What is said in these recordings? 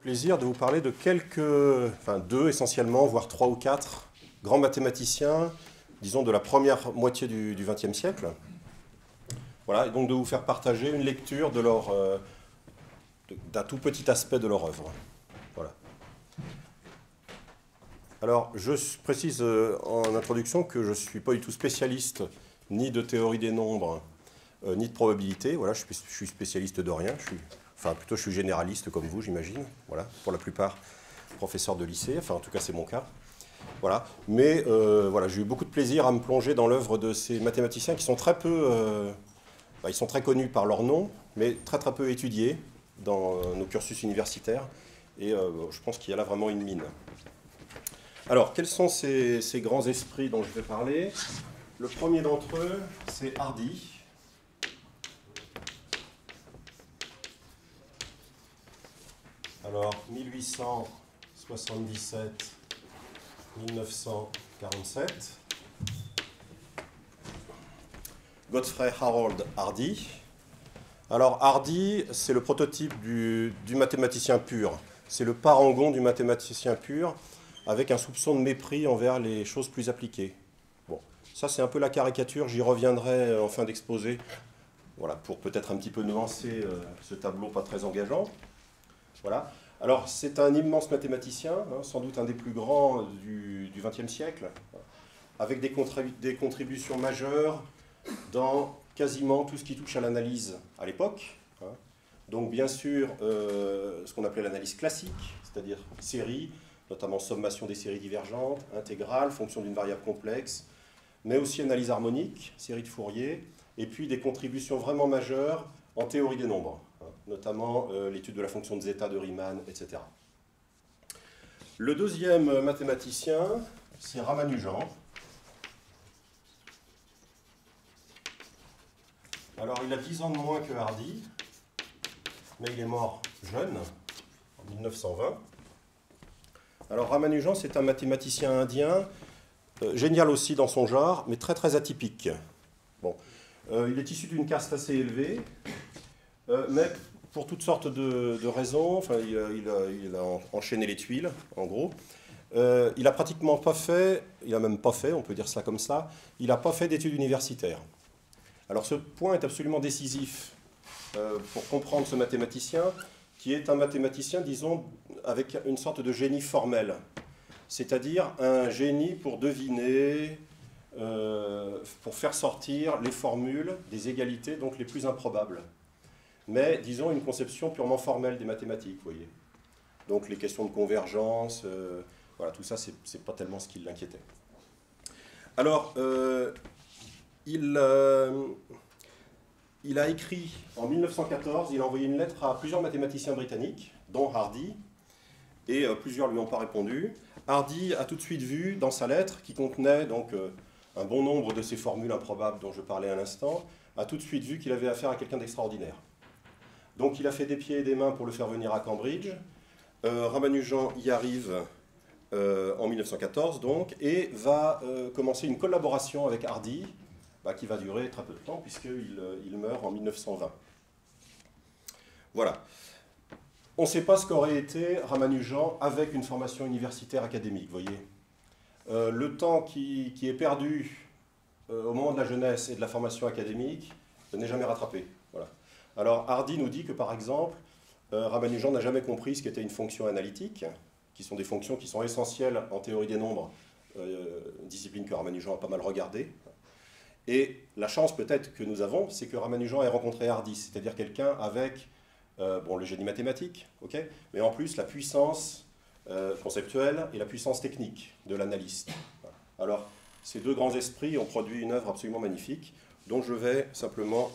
Plaisir de vous parler de deux essentiellement, voire trois ou quatre grands mathématiciens, disons de la première moitié du XXe siècle. Voilà, et donc de vous faire partager une lecture de d'un tout petit aspect de leur œuvre. Voilà. Alors, je précise en introduction que je ne suis pas du tout spécialiste ni de théorie des nombres, ni de probabilité. Voilà, je suis spécialiste de rien. Je suis généraliste comme vous, j'imagine. Voilà, pour la plupart, professeur de lycée. Enfin, en tout cas, c'est mon cas. Voilà. Mais voilà, j'ai eu beaucoup de plaisir à me plonger dans l'œuvre de ces mathématiciens qui sont très peu... ils sont très connus par leur nom, mais très très peu étudiés dans nos cursus universitaires. Et je pense qu'il y a là vraiment une mine. Alors, quels sont ces grands esprits dont je vais parler? Le premier d'entre eux, c'est Hardy. Alors, 1877-1947. Godfrey Harold Hardy. Alors, Hardy, c'est le prototype du mathématicien pur. C'est le parangon du mathématicien pur, avec un soupçon de mépris envers les choses plus appliquées. Bon, ça c'est un peu la caricature, j'y reviendrai en fin d'exposé, voilà, pour peut-être un petit peu nuancer ce tableau pas très engageant. Voilà. Alors, c'est un immense mathématicien, sans doute un des plus grands du XXe siècle, avec des contributions majeures dans quasiment tout ce qui touche à l'analyse à l'époque. Donc, bien sûr, ce qu'on appelait l'analyse classique, c'est-à-dire séries, notamment sommation des séries divergentes, intégrale, fonction d'une variable complexe, mais aussi analyse harmonique, série de Fourier, et puis des contributions vraiment majeures en théorie des nombres, notamment l'étude de la fonction de zeta de Riemann, etc. Le deuxième mathématicien, c'est Ramanujan. Alors, il a 10 ans de moins que Hardy, mais il est mort jeune, en 1920. Alors, Ramanujan, c'est un mathématicien indien, génial aussi dans son genre, mais très très atypique. Bon. Il est issu d'une caste assez élevée, mais pour toutes sortes de raisons, enfin, il a enchaîné les tuiles, en gros. Il a pratiquement pas fait, il a même pas fait, on peut dire ça comme ça, il n'a pas fait d'études universitaires. Alors ce point est absolument décisif pour comprendre ce mathématicien, qui est un mathématicien, disons, avec une sorte de génie formel. C'est-à-dire un génie pour deviner, pour faire sortir les formules des égalités, donc les plus improbables. Mais, disons, une conception purement formelle des mathématiques, vous voyez. Donc les questions de convergence, voilà, tout ça, c'est pas tellement ce qui l'inquiétait. Alors, il a écrit en 1914, il a envoyé une lettre à plusieurs mathématiciens britanniques, dont Hardy, et plusieurs ne lui ont pas répondu. Hardy a tout de suite vu dans sa lettre, qui contenait donc un bon nombre de ces formules improbables dont je parlais à l'instant, a tout de suite vu qu'il avait affaire à quelqu'un d'extraordinaire. Donc il a fait des pieds et des mains pour le faire venir à Cambridge. Ramanujan y arrive en 1914 donc, et va commencer une collaboration avec Hardy, qui va durer très peu de temps, puisqu'il meurt en 1920. Voilà. On ne sait pas ce qu'aurait été Ramanujan avec une formation universitaire académique, vous voyez. Le temps qui est perdu au moment de la jeunesse et de la formation académique n'est jamais rattrapé. Voilà. Alors Hardy nous dit que, par exemple, Ramanujan n'a jamais compris ce qu'était une fonction analytique, qui sont des fonctions qui sont essentielles en théorie des nombres, discipline que Ramanujan a pas mal regardée. Et la chance peut-être que nous avons, c'est que Ramanujan ait rencontré Hardy, c'est-à-dire quelqu'un avec le génie mathématique, okay, mais en plus la puissance conceptuelle et la puissance technique de l'analyste. Alors, ces deux grands esprits ont produit une œuvre absolument magnifique, dont je vais simplement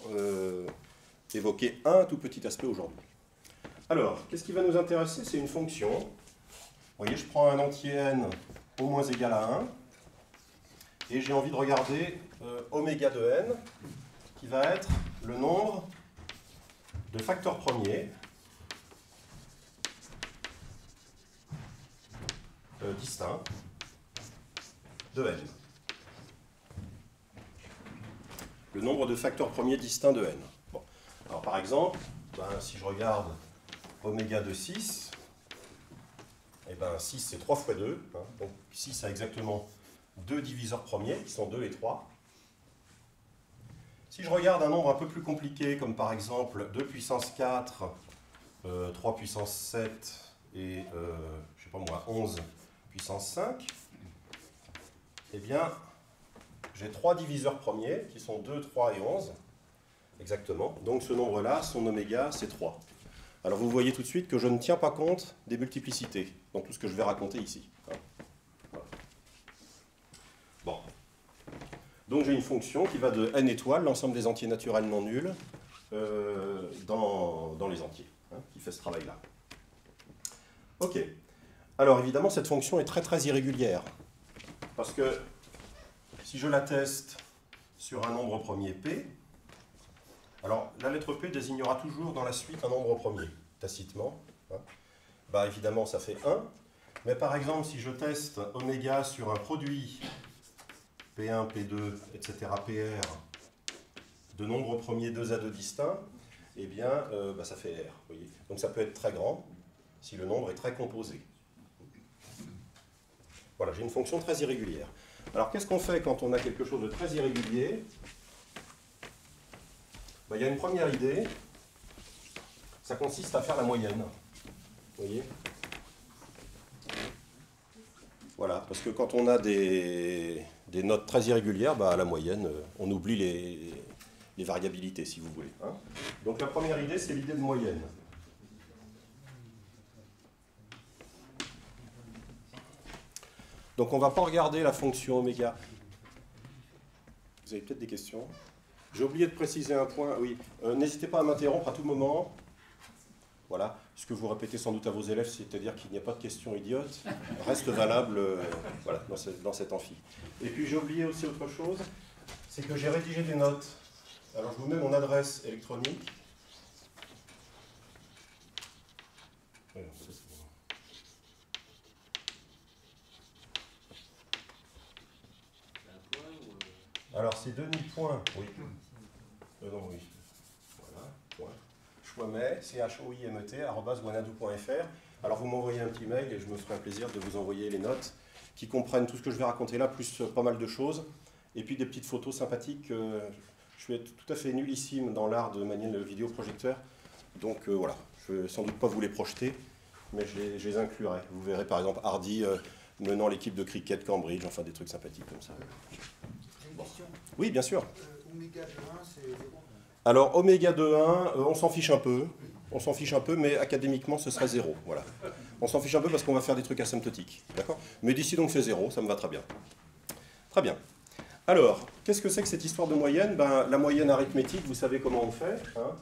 évoquer un tout petit aspect aujourd'hui. Alors, qu'est-ce qui va nous intéresser? C'est une fonction. Vous voyez, je prends un entier n au moins égal à 1, et j'ai envie de regarder oméga de n, qui va être le nombre de facteurs premiers distincts de n. Le nombre de facteurs premiers distincts de n. Bon. Alors par exemple, si je regarde oméga de 6, Et bien 6 c'est 3 fois 2, hein. Donc 6 a exactement 2 diviseurs premiers, qui sont 2 et 3. Si je regarde un nombre un peu plus compliqué, comme par exemple 2 puissance 4, 3 puissance 7 et, je sais pas moi, 11 puissance 5, eh bien, j'ai 3 diviseurs premiers, qui sont 2, 3 et 11, exactement. Donc ce nombre-là, son oméga, c'est 3. Alors vous voyez tout de suite que je ne tiens pas compte des multiplicités, dans tout ce que je vais raconter ici. Voilà. Bon. Donc j'ai une fonction qui va de n étoiles, l'ensemble des entiers naturels non nuls, dans les entiers, hein, qui fait ce travail-là. Ok. Alors évidemment, cette fonction est très très irrégulière, parce que si je la teste sur un nombre premier P, alors la lettre P désignera toujours dans la suite un nombre premier, tacitement. Hein. Bah évidemment, ça fait 1. Mais par exemple, si je teste oméga sur un produit P1, P2, etc., PR, de nombres premiers 2 à 2 distincts, eh bien, bah, ça fait R. Voyez. Donc ça peut être très grand si le nombre est très composé. Voilà, j'ai une fonction très irrégulière. Alors qu'est-ce qu'on fait quand on a quelque chose de très irrégulier? Ben, il y a une première idée, ça consiste à faire la moyenne. Vous voyez? Voilà, parce que quand on a des notes très irrégulières, ben, à la moyenne, on oublie les variabilités, si vous voulez. Hein. Donc la première idée, c'est l'idée de moyenne. Donc on ne va pas regarder la fonction oméga. Vous avez peut-être des questions? J'ai oublié de préciser un point. Oui, n'hésitez pas à m'interrompre à tout moment. Voilà, ce que vous répétez sans doute à vos élèves, c'est-à-dire qu'il n'y a pas de questions idiotes, reste valable voilà, dans cet amphi. Et puis j'ai oublié aussi autre chose, c'est que j'ai rédigé des notes. Alors je vous mets mon adresse électronique. Alors c'est Denis. Oui. Non, oui. Voilà, point. Choimet, choimet, @wanadoo.fr. Alors vous m'envoyez un petit mail et je me ferai un plaisir de vous envoyer les notes qui comprennent tout ce que je vais raconter là, plus pas mal de choses. Et puis des petites photos sympathiques. Je suis tout à fait nullissime dans l'art de manier le vidéoprojecteur. Donc voilà, je ne vais sans doute pas vous les projeter, mais je les inclurai. Vous verrez par exemple Hardy menant l'équipe de cricket Cambridge, enfin des trucs sympathiques comme ça. Une question. Oui, bien sûr. Oméga de 1, c'est 0. Alors, oméga de 1, on s'en fiche un peu. On s'en fiche un peu, mais académiquement, ce serait 0. Voilà. On s'en fiche un peu parce qu'on va faire des trucs asymptotiques. D'accord? Mais d'ici donc, c'est 0, ça me va très bien. Très bien. Alors, qu'est-ce que c'est que cette histoire de moyenne? Ben, la moyenne arithmétique, vous savez comment on fait. Hein,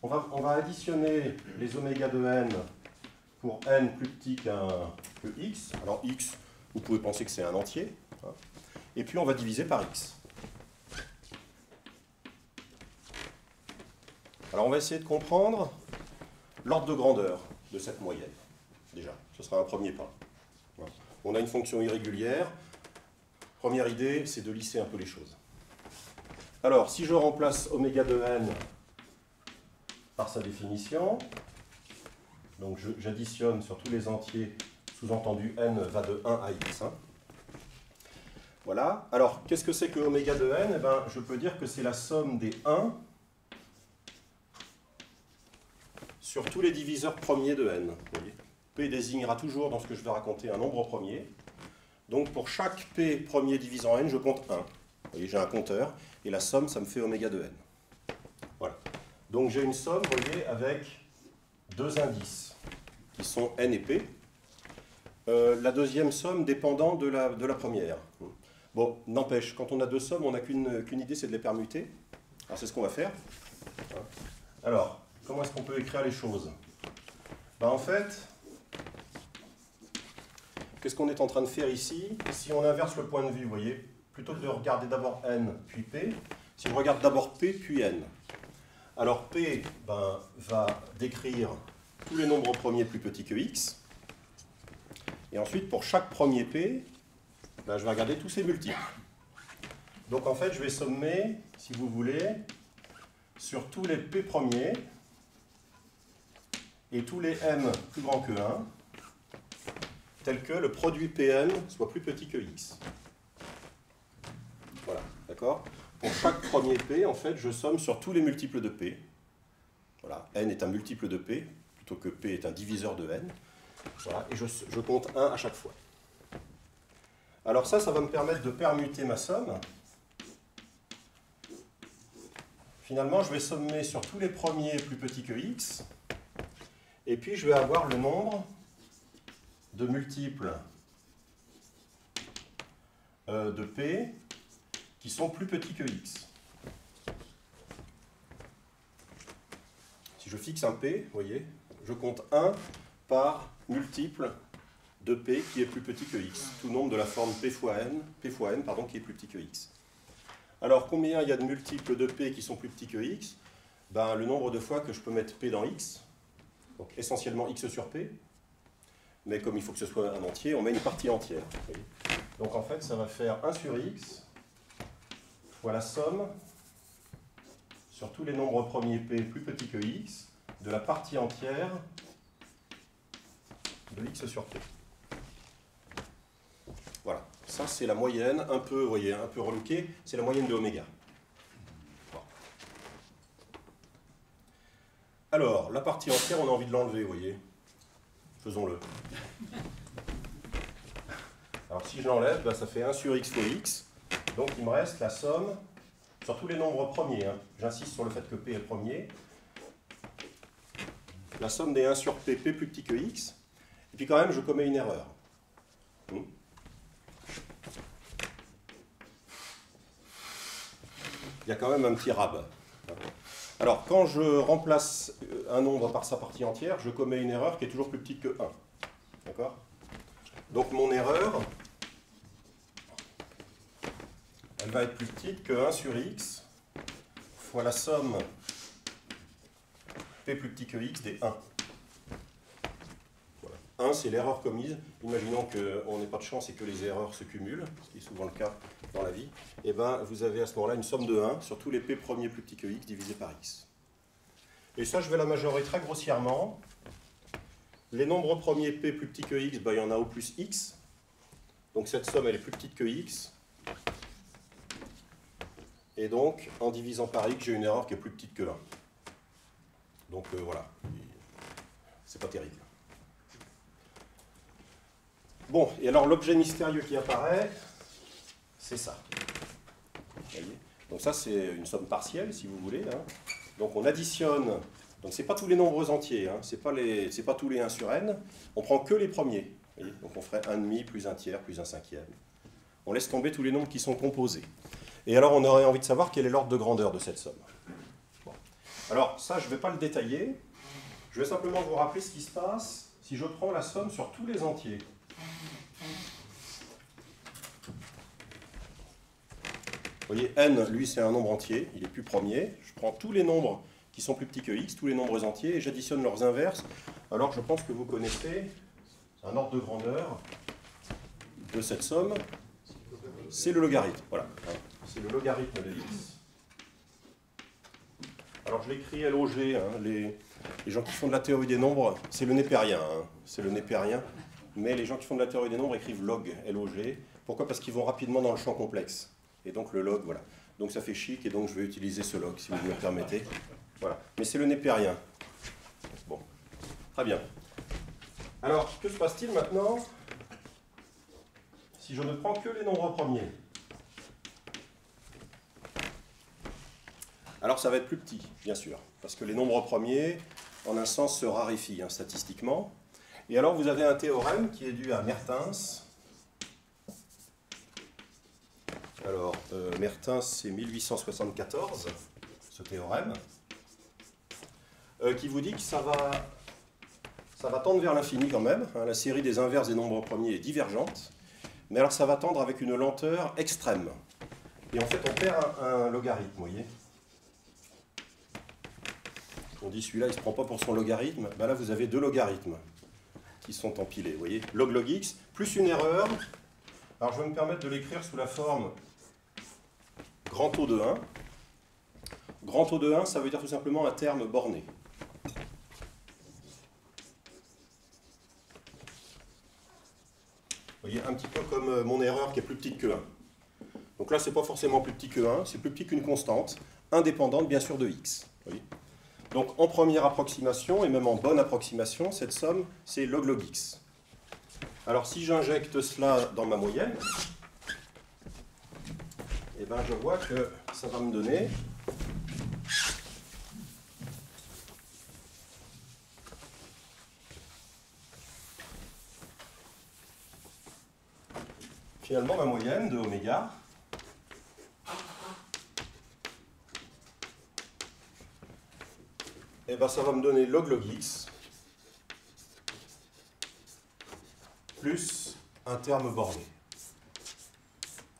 on va additionner les oméga de n pour n plus petit que x. Alors, x, vous pouvez penser que c'est un entier. Hein, et puis, on va diviser par x. Alors on va essayer de comprendre l'ordre de grandeur de cette moyenne. Déjà, ce sera un premier pas. Voilà. On a une fonction irrégulière. Première idée, c'est de lisser un peu les choses. Alors, si je remplace oméga de n par sa définition, donc j'additionne sur tous les entiers, sous-entendu n va de 1 à x. Hein. Voilà. Alors, qu'est-ce que c'est que oméga de n? Eh ben, je peux dire que c'est la somme des 1 sur tous les diviseurs premiers de n. Vous voyez. P désignera toujours, dans ce que je vais raconter, un nombre premier. Donc pour chaque P premier divisé en n, je compte 1. Vous voyez, j'ai un compteur, et la somme, ça me fait oméga de n. Voilà. Donc j'ai une somme, vous voyez, avec deux indices, qui sont n et p. La deuxième somme dépendant de la première. Bon, n'empêche, quand on a deux sommes, on n'a qu'une idée, c'est de les permuter. Alors c'est ce qu'on va faire. Alors, comment est-ce qu'on peut écrire les choses? Ben, en fait, qu'est-ce qu'on est en train de faire ici? Si on inverse le point de vue, vous voyez, plutôt que de regarder d'abord n puis p, si on regarde d'abord p puis n. Alors p ben, va décrire tous les nombres premiers plus petits que x. Et ensuite, pour chaque premier p, ben, je vais regarder tous ses multiples. Donc en fait, je vais sommer, si vous voulez, sur tous les p premiers, et tous les m plus grands que 1, tel que le produit Pn soit plus petit que x. Voilà, d'accord? Pour chaque premier P, en fait, je somme sur tous les multiples de P. Voilà, n est un multiple de P, plutôt que P est un diviseur de n. Voilà, et je compte 1 à chaque fois. Alors ça va me permettre de permuter ma somme. Finalement, je vais sommer sur tous les premiers plus petits que x, et puis je vais avoir le nombre de multiples de P qui sont plus petits que x. Si je fixe un P, vous voyez, je compte 1 par multiple de P qui est plus petit que x. Tout nombre de la forme P fois n pardon, qui est plus petit que x. Alors, combien il y a de multiples de P qui sont plus petits que x? Ben, le nombre de fois que je peux mettre P dans x, donc essentiellement x sur P, mais comme il faut que ce soit un entier, on met une partie entière. Donc en fait, ça va faire 1 sur x fois la somme sur tous les nombres premiers P plus petits que x de la partie entière de x sur P. Voilà, ça c'est la moyenne, un peu, vous voyez, un peu relookée, c'est la moyenne de oméga. Bon. Alors, la partie entière, on a envie de l'enlever, vous voyez. Faisons-le. Alors si je l'enlève, ben, ça fait 1 sur x fois x, donc il me reste la somme sur tous les nombres premiers. Hein. J'insiste sur le fait que P est le premier. La somme des 1 sur P, P plus petit que x, et puis quand même je commets une erreur. Il y a quand même un petit rab. Alors, quand je remplace un nombre par sa partie entière, je commets une erreur qui est toujours plus petite que 1. D'accord? Donc, mon erreur, elle va être plus petite que 1 sur x fois la somme P plus petit que x des 1. Voilà. 1, c'est l'erreur commise. Imaginons qu'on n'ait pas de chance et que les erreurs se cumulent, ce qui est souvent le cas dans la vie. Et bien, vous avez à ce moment-là une somme de 1 sur tous les P premiers plus petits que x divisé par x. Et ça, je vais la majorer très grossièrement. Les nombres premiers P plus petits que x, ben, il y en a au plus x. Donc cette somme, elle est plus petite que x. Et donc, en divisant par x, j'ai une erreur qui est plus petite que 1. Donc voilà, c'est pas terrible. Bon, et alors l'objet mystérieux qui apparaît, c'est ça. Vous voyez ? Donc ça, c'est une somme partielle, si vous voulez. Hein. Donc on additionne, donc ce n'est pas tous les nombres entiers, hein. Ce n'est pas tous les 1 sur n, on prend que les premiers. Vous voyez ? Donc on ferait 1,5 plus 1 tiers plus 1 cinquième. On laisse tomber tous les nombres qui sont composés. Et alors on aurait envie de savoir quel est l'ordre de grandeur de cette somme. Bon. Alors ça, je ne vais pas le détailler, je vais simplement vous rappeler ce qui se passe si je prends la somme sur tous les entiers. Vous voyez, n, lui, c'est un nombre entier, il est plus premier. Je prends tous les nombres qui sont plus petits que x, tous les nombres entiers, et j'additionne leurs inverses. Alors, je pense que vous connaissez un ordre de grandeur de cette somme. C'est le logarithme, voilà. C'est le logarithme de x. Alors, je l'écris LOG, hein, les gens qui font de la théorie des nombres, c'est le népérien, hein, c'est le népérien. Mais les gens qui font de la théorie des nombres écrivent log, LOG. Pourquoi? Parce qu'ils vont rapidement dans le champ complexe. Et donc le log, voilà. Donc ça fait chic, et donc je vais utiliser ce log, si vous me le permettez. Voilà. Mais c'est le népérien. Bon. Très bien. Alors, que se passe-t-il maintenant si je ne prends que les nombres premiers? Alors ça va être plus petit, bien sûr. Parce que les nombres premiers, en un sens, se raréfient hein, statistiquement. Et alors vous avez un théorème qui est dû à Mertens. Alors, Mertens, c'est 1874, ce théorème, qui vous dit que ça va tendre vers l'infini quand même. Hein, la série des inverses des nombres premiers est divergente, mais alors ça va tendre avec une lenteur extrême. Et en fait, on perd un logarithme, vous voyez. On dit celui-là, il ne se prend pas pour son logarithme. Ben là, vous avez deux logarithmes qui sont empilés, vous voyez. Log x, plus une erreur. Alors, je vais me permettre de l'écrire sous la forme grand O de 1. Grand O de 1, ça veut dire tout simplement un terme borné. Vous voyez, un petit peu comme mon erreur qui est plus petite que 1. Donc là, ce n'est pas forcément plus petit que 1, c'est plus petit qu'une constante, indépendante bien sûr de x. Vous voyez. Donc en première approximation, et même en bonne approximation, cette somme, c'est log x. Alors si j'injecte cela dans ma moyenne, eh ben, je vois que ça va me donner finalement ma moyenne de oméga et ben ça va me donner log x plus un terme borné.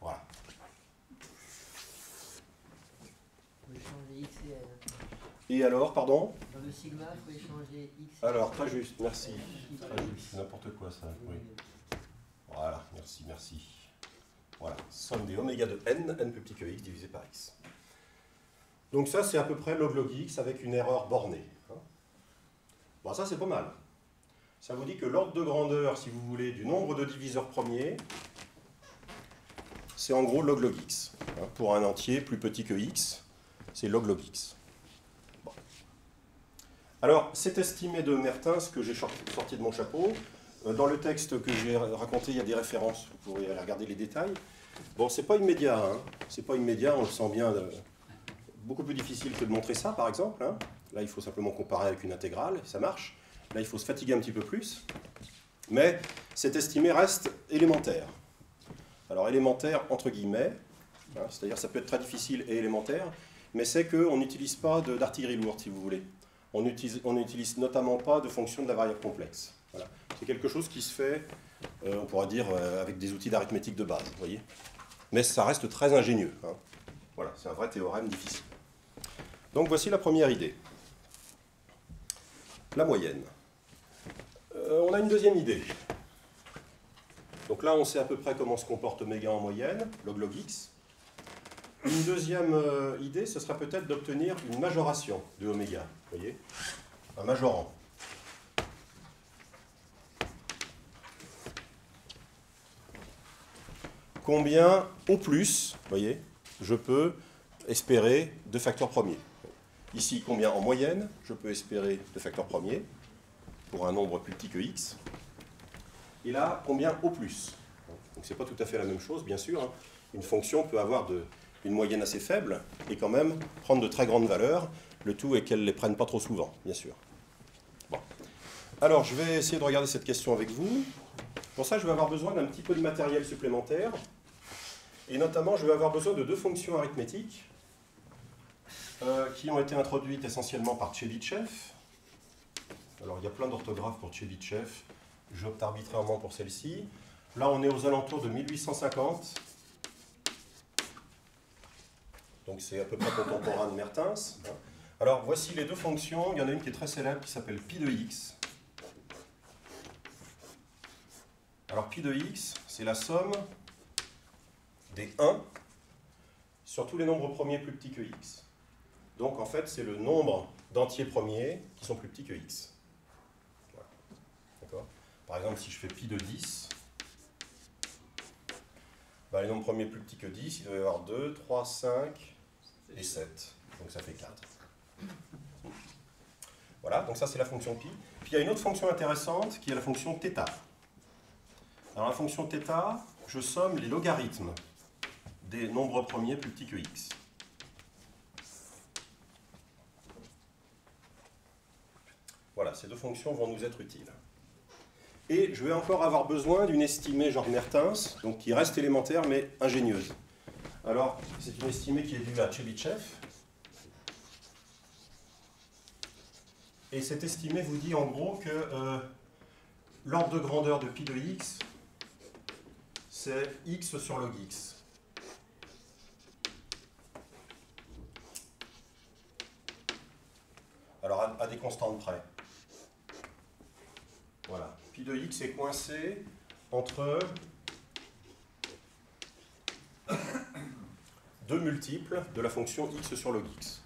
Voilà. Il faut changer x et n. Et alors, pardon? Dans le sigma, il faut échanger x. Alors, très juste, merci. Très juste, n'importe quoi ça. Oui. Voilà, merci, merci. Voilà, somme des oméga de n, n plus petit que x divisé par x. Donc ça, c'est à peu près log x avec une erreur bornée. Bon, ça, c'est pas mal. Ça vous dit que l'ordre de grandeur, si vous voulez, du nombre de diviseurs premiers, c'est en gros log x. Pour un entier plus petit que x, c'est log x. Bon. Alors, cet estimé de Mertens que j'ai sorti de mon chapeau, dans le texte que j'ai raconté, il y a des références, vous pourrez aller regarder les détails. Bon, c'est pas immédiat, hein. C'est pas immédiat, on le sent bien. Beaucoup plus difficile que de montrer ça, par exemple. Hein. Là, il faut simplement comparer avec une intégrale, ça marche. Là, il faut se fatiguer un petit peu plus. Mais cet estimé reste élémentaire. Alors, élémentaire entre guillemets, hein, c'est-à-dire ça peut être très difficile et élémentaire, mais c'est qu'on n'utilise pas d'artillerie lourde, si vous voulez. On n'utilise notamment pas de fonction de la variable complexe. Voilà. C'est quelque chose qui se fait, on pourrait dire, avec des outils d'arithmétique de base, vous voyez. Mais ça reste très ingénieux. Hein. Voilà, c'est un vrai théorème difficile. Donc voici la première idée. La moyenne. On a une deuxième idée. Donc là, on sait à peu près comment se comporte oméga en moyenne, log x. Une deuxième idée, ce serait peut-être d'obtenir une majoration de oméga. Vous voyez, un majorant. Combien au plus, vous voyez, je peux espérer de facteurs premiers. Ici, combien en moyenne je peux espérer de facteurs premiers pour un nombre plus petit que x. Et là, combien au plus. Donc, ce n'est pas tout à fait la même chose, bien sûr. Hein. Une fonction peut avoir une moyenne assez faible et quand même prendre de très grandes valeurs. Le tout est qu'elle ne les prenne pas trop souvent, bien sûr. Bon. Alors, je vais essayer de regarder cette question avec vous. Pour ça, je vais avoir besoin d'un petit peu de matériel supplémentaire. Et notamment, je vais avoir besoin de deux fonctions arithmétiques qui ont été introduites essentiellement par Tchebychev. Alors, il y a plein d'orthographes pour Tchebychev. J'opte arbitrairement pour celle-ci. Là, on est aux alentours de 1850. Donc, c'est à peu près contemporain de Mertens. Alors, voici les deux fonctions. Il y en a une qui est très célèbre qui s'appelle pi de x. Alors, pi de x, c'est la somme des 1 sur tous les nombres premiers plus petits que x. Donc, en fait, c'est le nombre d'entiers premiers qui sont plus petits que x. Voilà. D'accord ? Par exemple, si je fais pi de 10, ben, les nombres premiers plus petits que 10, il doit y avoir 2, 3, 5 et 7. Donc, ça fait 4. Voilà, donc ça, c'est la fonction pi. Puis, il y a une autre fonction intéressante qui est la fonction θ. Alors, la fonction θ, je somme les logarithmes des nombres premiers plus petits que x. Voilà, ces deux fonctions vont nous être utiles. Et je vais encore avoir besoin d'une estimée genre Mertens, donc qui reste élémentaire mais ingénieuse. Alors, c'est une estimée qui est due à Tchebychev. Et cette estimée vous dit en gros que l'ordre de grandeur de pi de x, c'est x sur log x. Alors, à des constantes près. Voilà. Pi de x est coincé entre deux multiples de la fonction x sur log x.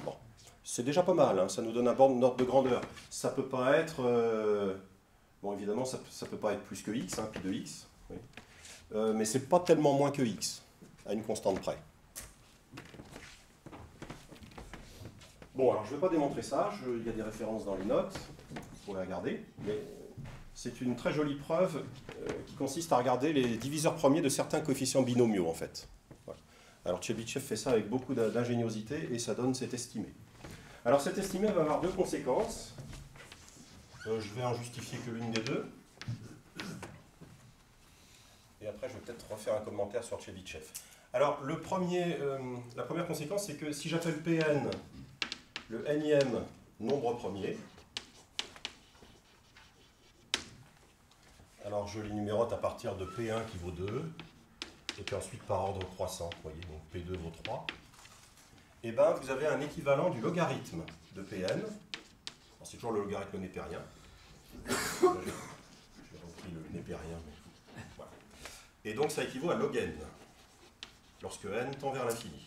Bon. C'est déjà pas mal, hein. Ça nous donne un ordre de grandeur. Ça peut pas être... Bon, évidemment, ça ne peut pas être plus que x, hein, pi de x. Oui. Mais ce n'est pas tellement moins que x, à une constante près. Bon, alors je ne vais pas démontrer ça, il y a des références dans les notes, vous pourrez regarder, mais c'est une très jolie preuve qui consiste à regarder les diviseurs premiers de certains coefficients binomiaux, en fait. Voilà. Alors Chebyshev fait ça avec beaucoup d'ingéniosité et ça donne cet estimé. Alors cet estimé va avoir deux conséquences. Je vais en justifier que l'une des deux. Et après, je vais peut-être refaire un commentaire sur Chebyshev. Alors, la première conséquence, c'est que si j'appelle Pn le nème nombre premier, alors je les numérote à partir de P1 qui vaut 2, et puis ensuite par ordre croissant, vous voyez, donc P2 vaut 3, et bien vous avez un équivalent du logarithme de Pn. C'est toujours le logarithme népérien. J'ai repris le népérien, mais voilà. Et donc ça équivaut à log n, lorsque n tend vers l'infini.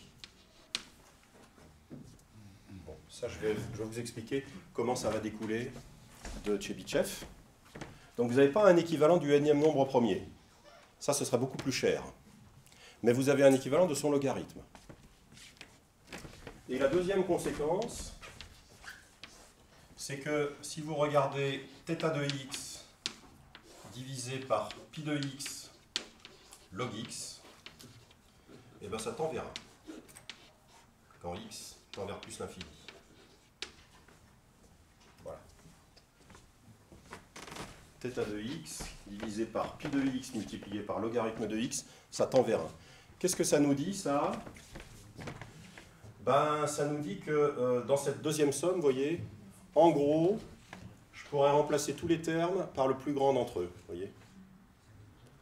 Bon, ça je vais vous expliquer comment ça va découler de Chebyshev. Donc vous n'avez pas un équivalent du nème nombre premier. Ça, ce sera beaucoup plus cher. Mais vous avez un équivalent de son logarithme. Et la deuxième conséquence, c'est que si vous regardez θ de x divisé par pi de x log x, et bien ça tend vers 1. Quand x tend vers plus l'infini. Voilà. θ de x divisé par pi de x multiplié par logarithme de x, ça tend vers 1. Qu'est-ce que ça nous dit, ça? Ben, ça nous dit que dans cette deuxième somme, vous voyez, en gros, je pourrais remplacer tous les termes par le plus grand d'entre eux. Voyez.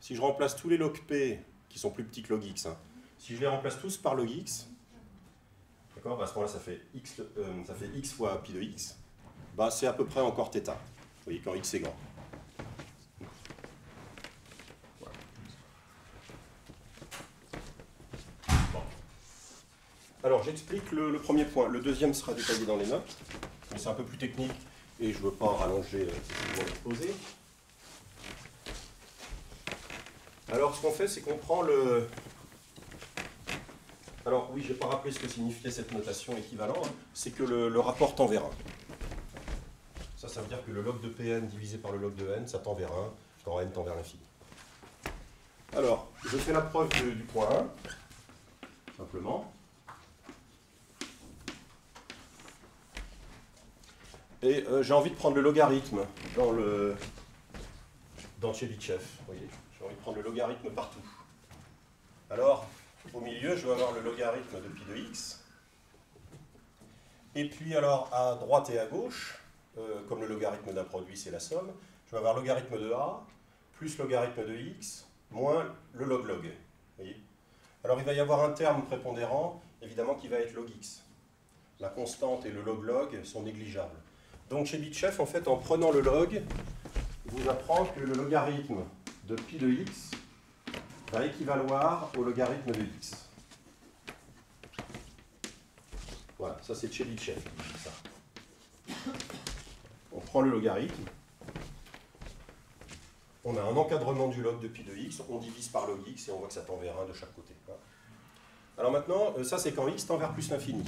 Si je remplace tous les log p, qui sont plus petits que log x, hein, si je les remplace tous par log x, d'accord, ben à ce moment-là, ça fait x fois pi de x, ben c'est à peu près encore θ. Vous voyez, quand x est grand. Voilà. Bon. Alors, j'explique le premier point. Le deuxième sera détaillé dans les notes. Mais c'est un peu plus technique et je ne veux pas rallonger l'exposé. Alors ce qu'on fait, c'est qu'on prend le... Alors oui, je n'ai pas rappelé ce que signifiait cette notation équivalent, hein. C'est que le rapport tend vers 1. Ça veut dire que le log de Pn divisé par le log de n, ça tend vers 1 quand n tend vers l'infini. Alors, je fais la preuve du point 1, simplement. Et j'ai envie de prendre le logarithme dans Chebyshev. Vous voyez, j'ai envie de prendre le logarithme partout. Alors, au milieu, je vais avoir le logarithme de pi de x. Et puis, alors, à droite et à gauche, comme le logarithme d'un produit, c'est la somme, je vais avoir logarithme de a, plus logarithme de x, moins le log-log. Vous voyez. Alors, il va y avoir un terme prépondérant, évidemment, qui va être log x. La constante et le log-log sont négligeables. Donc Chebyshev, en fait, en prenant le log, vous apprend que le logarithme de pi de x va équivaloir au logarithme de x. Voilà, ça c'est Chebyshev qui dit ça. On prend le logarithme, on a un encadrement du log de pi de x, on divise par log x et on voit que ça tend vers 1 de chaque côté. Voilà. Alors maintenant, ça c'est quand x tend vers plus l'infini.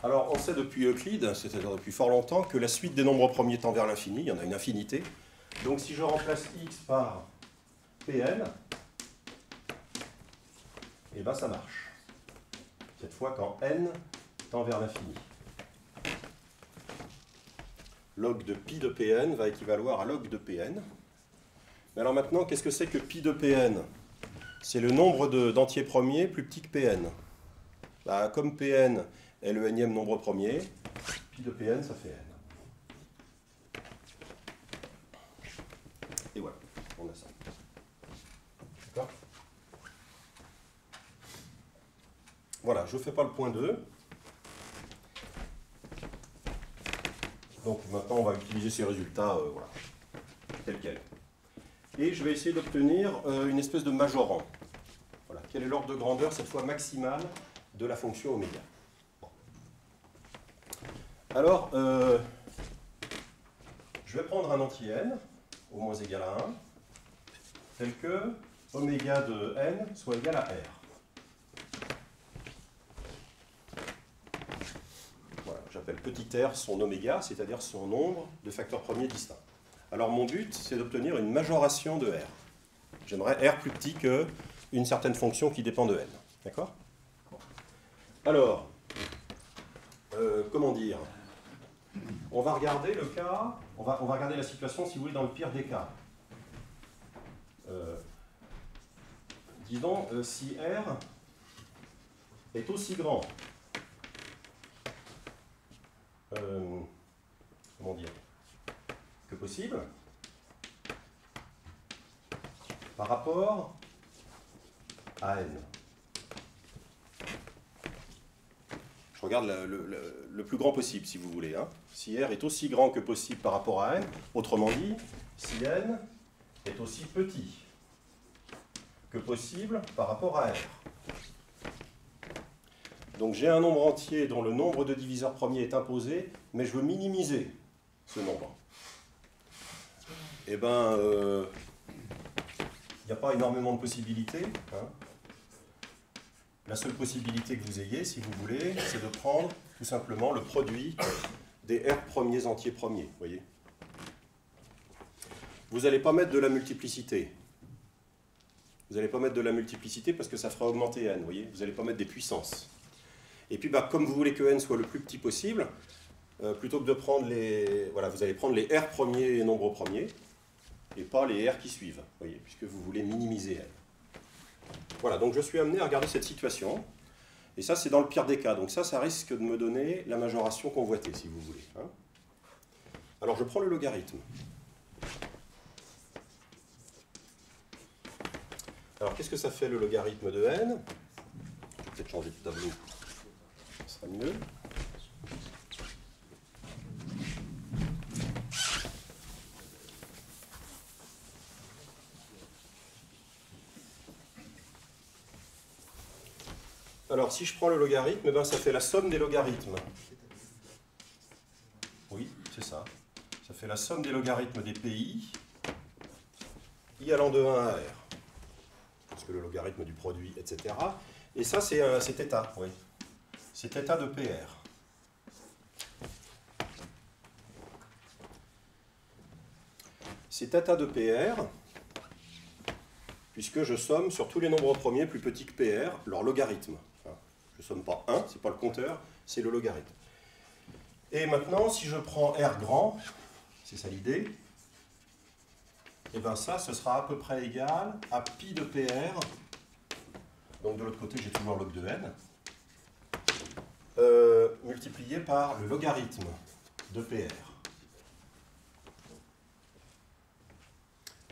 Alors, on sait depuis Euclide, c'est-à-dire depuis fort longtemps, que la suite des nombres premiers tend vers l'infini, il y en a une infinité. Donc, si je remplace x par Pn, et bien ça marche. Cette fois, quand n tend vers l'infini. Log de pi de Pn va équivaloir à log de Pn. Mais alors maintenant, qu'est-ce que c'est que pi de Pn? C'est le nombre d'entiers premiers plus petit que Pn. Bah, comme Pn est le nème nombre premier, pi de Pn, ça fait n. Et voilà, on a ça. D'accord? Voilà, je ne fais pas le point 2. Donc maintenant, on va utiliser ces résultats voilà, tels quels. Et je vais essayer d'obtenir une espèce de majorant. Voilà. Quel est l'ordre de grandeur, cette fois maximale, de la fonction oméga? Alors, je vais prendre un entier n, au moins égal à 1, tel que oméga de n soit égal à r. Voilà, j'appelle petit r son oméga, c'est-à-dire son nombre de facteurs premiers distincts. Alors mon but, c'est d'obtenir une majoration de r. J'aimerais r plus petit qu'une certaine fonction qui dépend de n. D'accord? Alors, comment dire? On va regarder le cas, on va regarder la situation, si vous voulez, dans le pire des cas. Disons, si R est aussi grand, comment dire, que possible, par rapport à n. Je regarde le plus grand possible, si vous voulez. Hein. Si R est aussi grand que possible par rapport à n, autrement dit, si n est aussi petit que possible par rapport à R. Donc j'ai un nombre entier dont le nombre de diviseurs premiers est imposé, mais je veux minimiser ce nombre. Eh bien, il n'y a pas énormément de possibilités. Hein. La seule possibilité que vous ayez, si vous voulez, c'est de prendre tout simplement le produit des R premiers entiers premiers. Voyez. Vous n'allez pas mettre de la multiplicité. Vous n'allez pas mettre de la multiplicité parce que ça fera augmenter n. Voyez. Vous n'allez pas mettre des puissances. Et puis, comme vous voulez que n soit le plus petit possible, plutôt que de prendre les... Voilà, vous allez prendre les R premiers et nombres premiers, et pas les R qui suivent, voyez, puisque vous voulez minimiser n. Voilà, donc je suis amené à regarder cette situation. Et ça, c'est dans le pire des cas. Donc ça risque de me donner la majoration convoitée, si vous voulez. Hein. Alors, je prends le logarithme. Alors, qu'est-ce que ça fait, le logarithme de n? Je vais peut-être changer de tableau. Ce sera mieux. Alors, si je prends le logarithme, eh ben, ça fait la somme des logarithmes. Oui, c'est ça. Ça fait la somme des logarithmes des PI, I allant de 1 à R. Parce que le logarithme du produit, etc. Et ça, c'est θ, oui. C'est θ de PR. C'est θ de PR, puisque je somme sur tous les nombres premiers plus petits que PR, leur logarithme. Je ne somme pas 1, ce n'est pas le compteur, c'est le logarithme. Et maintenant, si je prends R grand, c'est ça l'idée, et bien ça, ce sera à peu près égal à pi de PR, donc de l'autre côté, j'ai toujours log de n, multiplié par le logarithme de PR.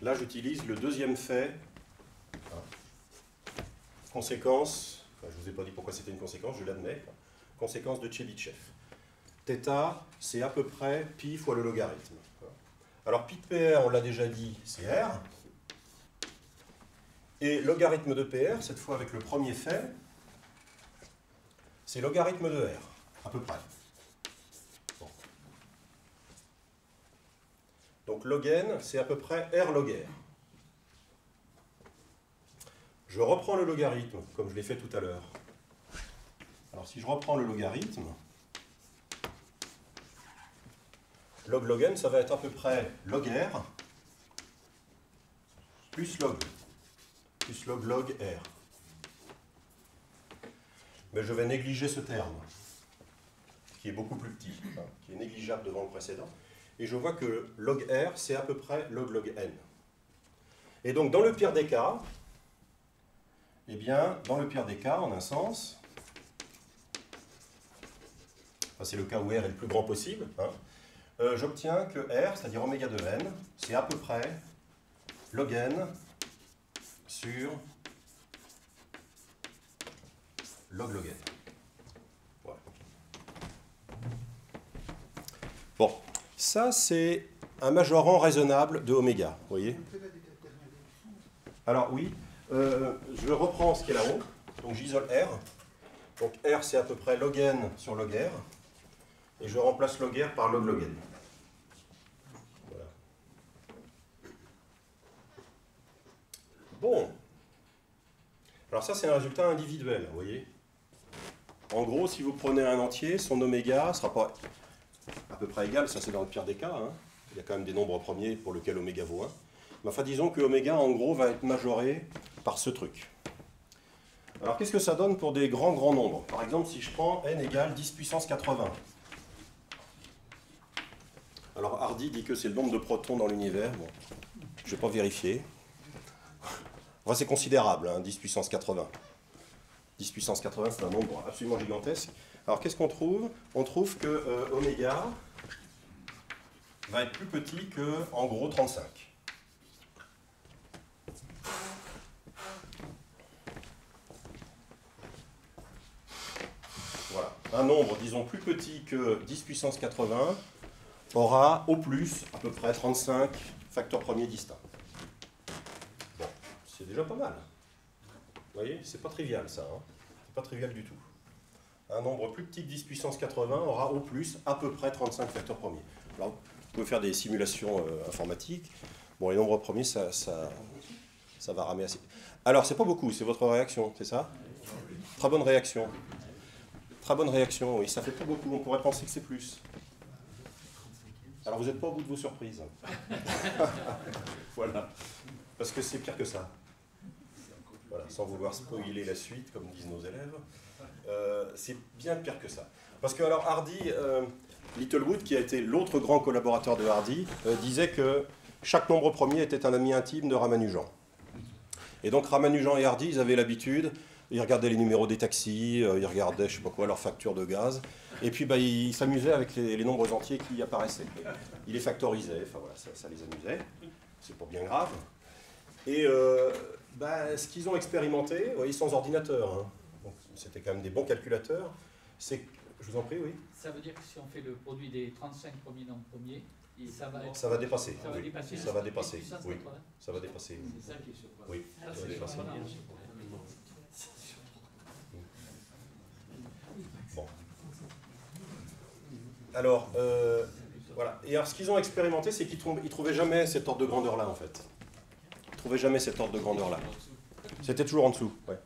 Là, j'utilise le deuxième fait, conséquence. Je ne vous ai pas dit pourquoi c'était une conséquence, je l'admets. Conséquence de Tchebychev. θ, c'est à peu près pi fois le logarithme. Alors, pi de PR, on l'a déjà dit, c'est R. Et logarithme de PR, cette fois avec le premier fait, c'est logarithme de R, à peu près. Bon. Donc, log n, c'est à peu près R log R. Je reprends le logarithme, comme je l'ai fait tout à l'heure. Alors, si je reprends le logarithme, log n, ça va être à peu près log R plus log R. Mais je vais négliger ce terme, qui est beaucoup plus petit, qui est négligeable devant le précédent. Et je vois que log R, c'est à peu près log n. Et donc, dans le pire des cas, eh bien, dans le pire des cas, en un sens, enfin, c'est le cas où R est le plus grand possible, hein, j'obtiens que R, c'est-à-dire oméga de n, c'est à peu près log n sur log n. Voilà. Bon, ça c'est un majorant raisonnable de oméga, vous voyez? Alors oui. Je reprends ce qui est là-haut, donc j'isole R. Donc R, c'est à peu près log n sur log R. Et je remplace log R par log n. Voilà. Bon. Alors ça, c'est un résultat individuel, vous voyez. En gros, si vous prenez un entier, son oméga ne sera pas à peu près égal, ça c'est dans le pire des cas. Hein. Il y a quand même des nombres premiers pour lesquels oméga vaut 1. Mais enfin, disons que oméga, en gros, va être majoré par ce truc. Alors, qu'est-ce que ça donne pour des grands nombres? Par exemple, si je prends n égale 10 puissance 80. Alors, Hardy dit que c'est le nombre de protons dans l'univers. Bon, je ne vais pas vérifier. Enfin, c'est considérable, hein, 10 puissance 80. 10 puissance 80, c'est un nombre absolument gigantesque. Alors, qu'est-ce qu'on trouve? On trouve que oméga va être plus petit que, en gros, 35. Voilà. Un nombre, disons, plus petit que 10 puissance 80 aura au plus à peu près 35 facteurs premiers distincts. Bon, c'est déjà pas mal. Vous voyez, c'est pas trivial ça. Hein. C'est pas trivial du tout. Un nombre plus petit que 10 puissance 80 aura au plus à peu près 35 facteurs premiers. Alors, vous pouvez faire des simulations informatiques. Bon, les nombres premiers, ça va ramer assez. Alors, c'est pas beaucoup, c'est votre réaction, c'est ça? Très bonne réaction. Très bonne réaction, oui, ça fait pas beaucoup, on pourrait penser que c'est plus. Alors, vous n'êtes pas au bout de vos surprises. Voilà. Parce que c'est pire que ça. Voilà, sans vouloir spoiler la suite, comme disent nos élèves. C'est bien pire que ça. Parce que, alors, Hardy, Littlewood, qui a été l'autre grand collaborateur de Hardy, disait que chaque nombre premier était un ami intime de Ramanujan. Et donc, Ramanujan et Hardy, ils avaient l'habitude, ils regardaient les numéros des taxis, ils regardaient, je sais pas quoi, leurs factures de gaz, et puis ils s'amusaient avec les nombres entiers qui apparaissaient. Ils les factorisaient, enfin voilà, ça les amusait, c'est pas bien grave. Et ce qu'ils ont expérimenté, vous voyez, sans ordinateur, hein. Donc c'était quand même des bons calculateurs, c'est, je vous en prie, oui. Ça veut dire que si on fait le produit des 35 premiers nombres premiers, ça va dépasser. Ça va Oui. dépasser. Ça va dépasser. Puissance Oui. 80. Ça va dépasser. C'est ça qui est surprenant. Oui. Ah, Ça va c'est dépasser. surprenant. Bon. Alors, voilà. Et alors, ce qu'ils ont expérimenté, c'est qu'ils ne trouvaient jamais cet ordre de grandeur-là, en fait. Ils ne trouvaient jamais cet ordre de grandeur-là. C'était toujours en dessous. Ouais.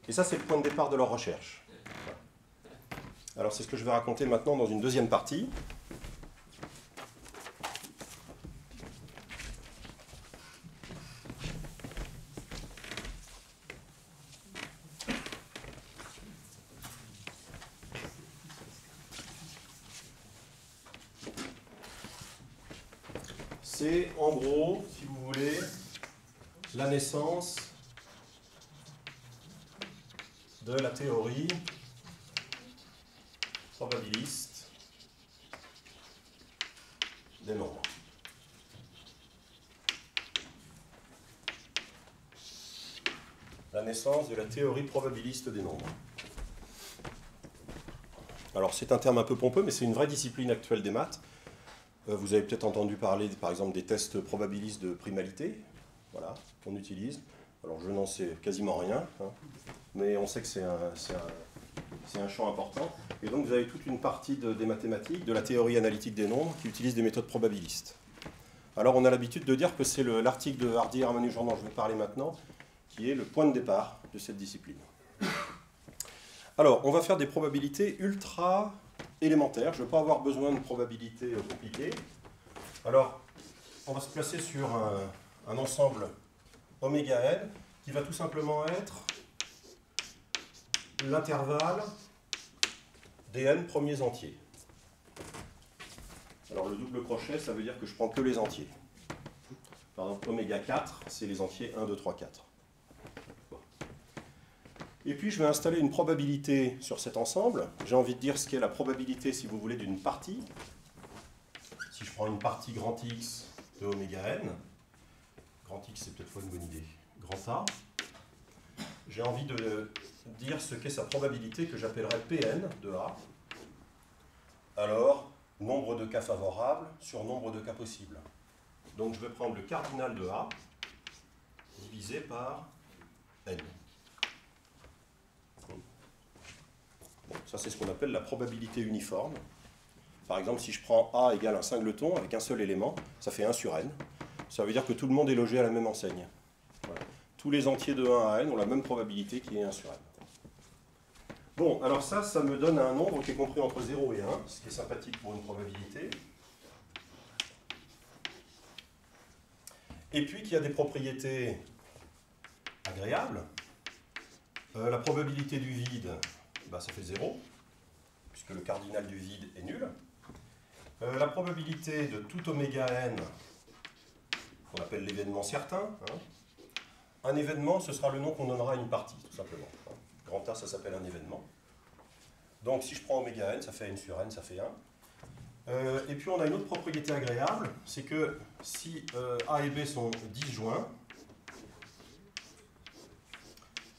Et ça, c'est le point de départ de leur recherche. Voilà. Alors, c'est ce que je vais raconter maintenant dans une deuxième partie. C'est en gros, si vous voulez, la naissance de la théorie probabiliste des nombres. La naissance de la théorie probabiliste des nombres. Alors c'est un terme un peu pompeux, mais c'est une vraie discipline actuelle des maths. Vous avez peut-être entendu parler, par exemple, des tests probabilistes de primalité, voilà, qu'on utilise. Alors, je n'en sais quasiment rien, hein, mais on sait que c'est un champ important. Et donc, vous avez toute une partie des mathématiques, de la théorie analytique des nombres, qui utilise des méthodes probabilistes. Alors, on a l'habitude de dire que c'est l'article de Hardy et Ramanujan dont je vais parler maintenant, qui est le point de départ de cette discipline. Alors, on va faire des probabilités ultra élémentaire, je ne vais pas avoir besoin de probabilités compliquées. Alors, on va se placer sur un ensemble oméga n qui va tout simplement être l'intervalle des n premiers entiers. Alors, le double crochet, ça veut dire que je prends que les entiers. Par exemple, oméga 4, c'est les entiers 1, 2, 3, 4. Et puis, je vais installer une probabilité sur cet ensemble. J'ai envie de dire ce qu'est la probabilité, si vous voulez, d'une partie. Si je prends une partie grand X de oméga n, grand X, c'est peut-être pas une bonne idée, grand A, j'ai envie de dire ce qu'est sa probabilité que j'appellerais Pn de A. Alors, nombre de cas favorables sur nombre de cas possibles. Donc, je vais prendre le cardinal de A divisé par n. Ça, c'est ce qu'on appelle la probabilité uniforme. Par exemple, si je prends A égale un singleton avec un seul élément, ça fait 1 sur n. Ça veut dire que tout le monde est logé à la même enseigne. Voilà. tous les entiers de 1 à n ont la même probabilité qui est 1 sur n. Bon, alors ça me donne un nombre qui est compris entre 0 et 1, ce qui est sympathique pour une probabilité. Et puis qui a des propriétés agréables. La probabilité du vide, bah, ça fait 0, puisque le cardinal du vide est nul. La probabilité de tout oméga n, qu'on appelle l'événement certain. Hein. Un événement, ce sera le nom qu'on donnera à une partie, tout simplement. Grand A, ça s'appelle un événement. Donc si je prends oméga n, ça fait n sur n, ça fait 1. Et puis on a une autre propriété agréable, c'est que si A et B sont disjoints,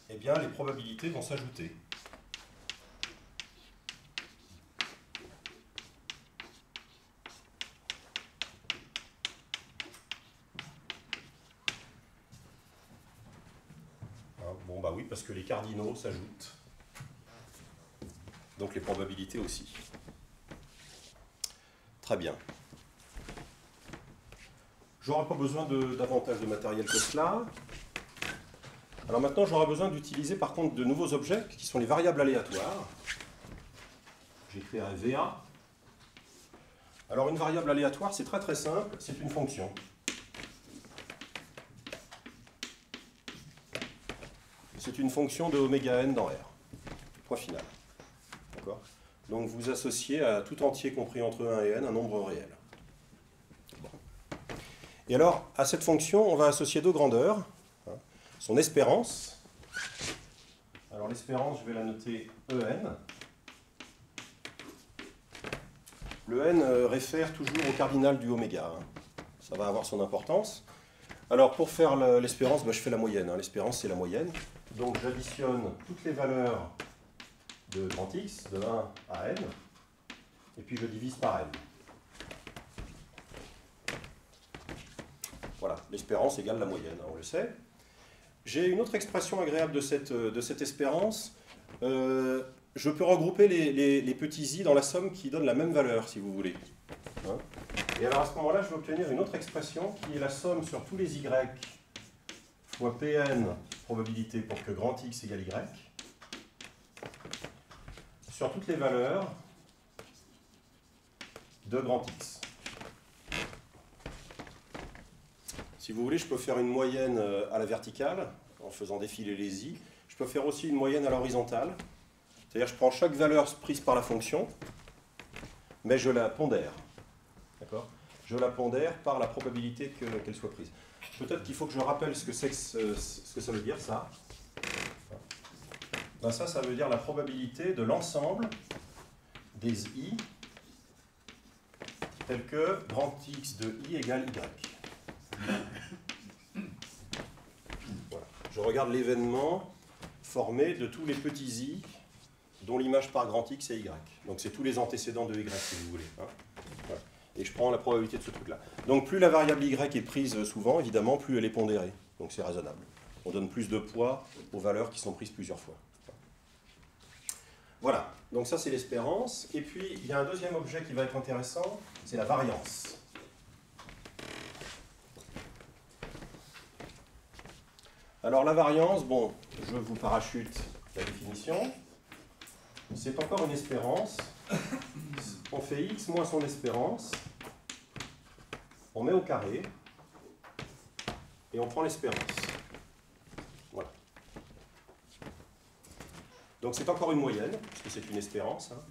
eh bien les probabilités vont s'ajouter. Bon bah oui, parce que les cardinaux s'ajoutent. Donc les probabilités aussi. Très bien. J'aurai pas besoin davantage de matériel que cela. Alors maintenant, j'aurai besoin d'utiliser par contre de nouveaux objets qui sont les variables aléatoires. J'écrirai VA. Alors une variable aléatoire, c'est très très simple, c'est une fonction. C'est une fonction de oméga n dans R. Point final. D'accord ? Donc vous associez à tout entier compris entre 1 et n un nombre réel. Bon. Et alors, à cette fonction, on va associer deux grandeurs. Hein, son espérance. Alors l'espérance, je vais la noter En. Le n réfère toujours au cardinal du oméga. Hein. Ça va avoir son importance. Alors pour faire l'espérance, je fais la moyenne. Hein. L'espérance, c'est la moyenne. Donc j'additionne toutes les valeurs de grand X, de 1 à n, et puis je divise par n. Voilà, l'espérance égale la moyenne, hein, on le sait. J'ai une autre expression agréable de cette espérance. Je peux regrouper les petits i dans la somme qui donne la même valeur, si vous voulez. Hein. Et alors à ce moment-là, je vais obtenir une autre expression qui est la somme sur tous les y fois Pn, probabilité pour que grand X égale Y, sur toutes les valeurs de grand X. Si vous voulez, je peux faire une moyenne à la verticale, en faisant défiler les i. Je peux faire aussi une moyenne à l'horizontale. C'est-à-dire je prends chaque valeur prise par la fonction, mais je la pondère. D'accord ? Je la pondère par la probabilité qu'elle soit prise. Peut-être qu'il faut que je rappelle ce que ça veut dire, ça. Ben ça veut dire la probabilité de l'ensemble des i tel que grand X de i égale y. Voilà. Je regarde l'événement formé de tous les petits i dont l'image par grand X est y. Donc c'est tous les antécédents de y, si vous voulez. Hein. Voilà. Et je prends la probabilité de ce truc-là. Donc plus la variable y est prise souvent, évidemment, plus elle est pondérée. Donc c'est raisonnable. On donne plus de poids aux valeurs qui sont prises plusieurs fois. Voilà, donc ça c'est l'espérance. Et puis il y a un deuxième objet qui va être intéressant, c'est la variance. Alors la variance, bon, je vous parachute la définition. C'est encore une espérance. On fait x moins son espérance. On met au carré. Et on prend l'espérance. Voilà. Donc c'est encore une moyenne, puisque c'est une espérance. Hein.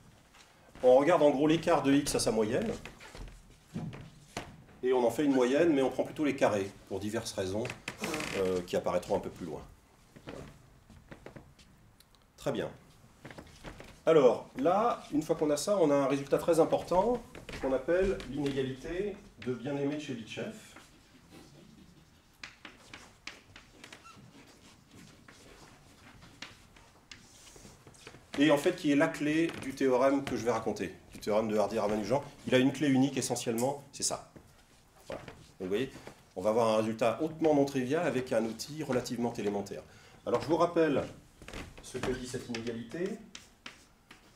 On regarde en gros l'écart de x à sa moyenne. Et on en fait une moyenne, mais on prend plutôt les carrés, pour diverses raisons qui apparaîtront un peu plus loin. Voilà. Très bien. Alors, là, une fois qu'on a ça, on a un résultat très important, qu'on appelle l'inégalité de bien-aimé de Chebyshev. Et en fait, qui est la clé du théorème que je vais raconter, du théorème de Hardy-Ramanujan. Il a une clé unique essentiellement, c'est ça. Voilà. Donc, vous voyez, on va avoir un résultat hautement non trivial avec un outil relativement élémentaire. Alors, je vous rappelle ce que dit cette inégalité.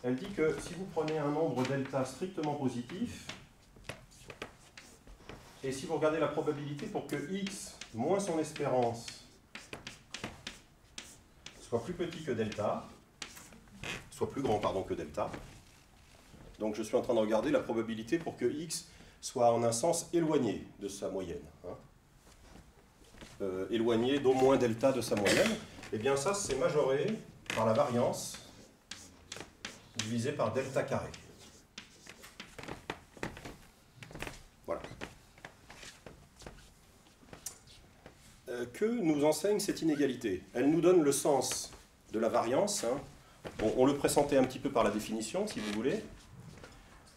Elle dit que si vous prenez un nombre delta strictement positif, et si vous regardez la probabilité pour que x moins son espérance soit plus petit que delta, soit plus grand pardon, que delta. Donc je suis en train de regarder la probabilité pour que x soit en un sens éloigné de sa moyenne. Éloigné d'au moins delta de sa moyenne. Et bien ça, c'est majoré par la variance divisée par delta carré. Voilà. Que nous enseigne cette inégalité? Elle nous donne le sens de la variance. Bon, on le pressentait un petit peu par la définition, si vous voulez.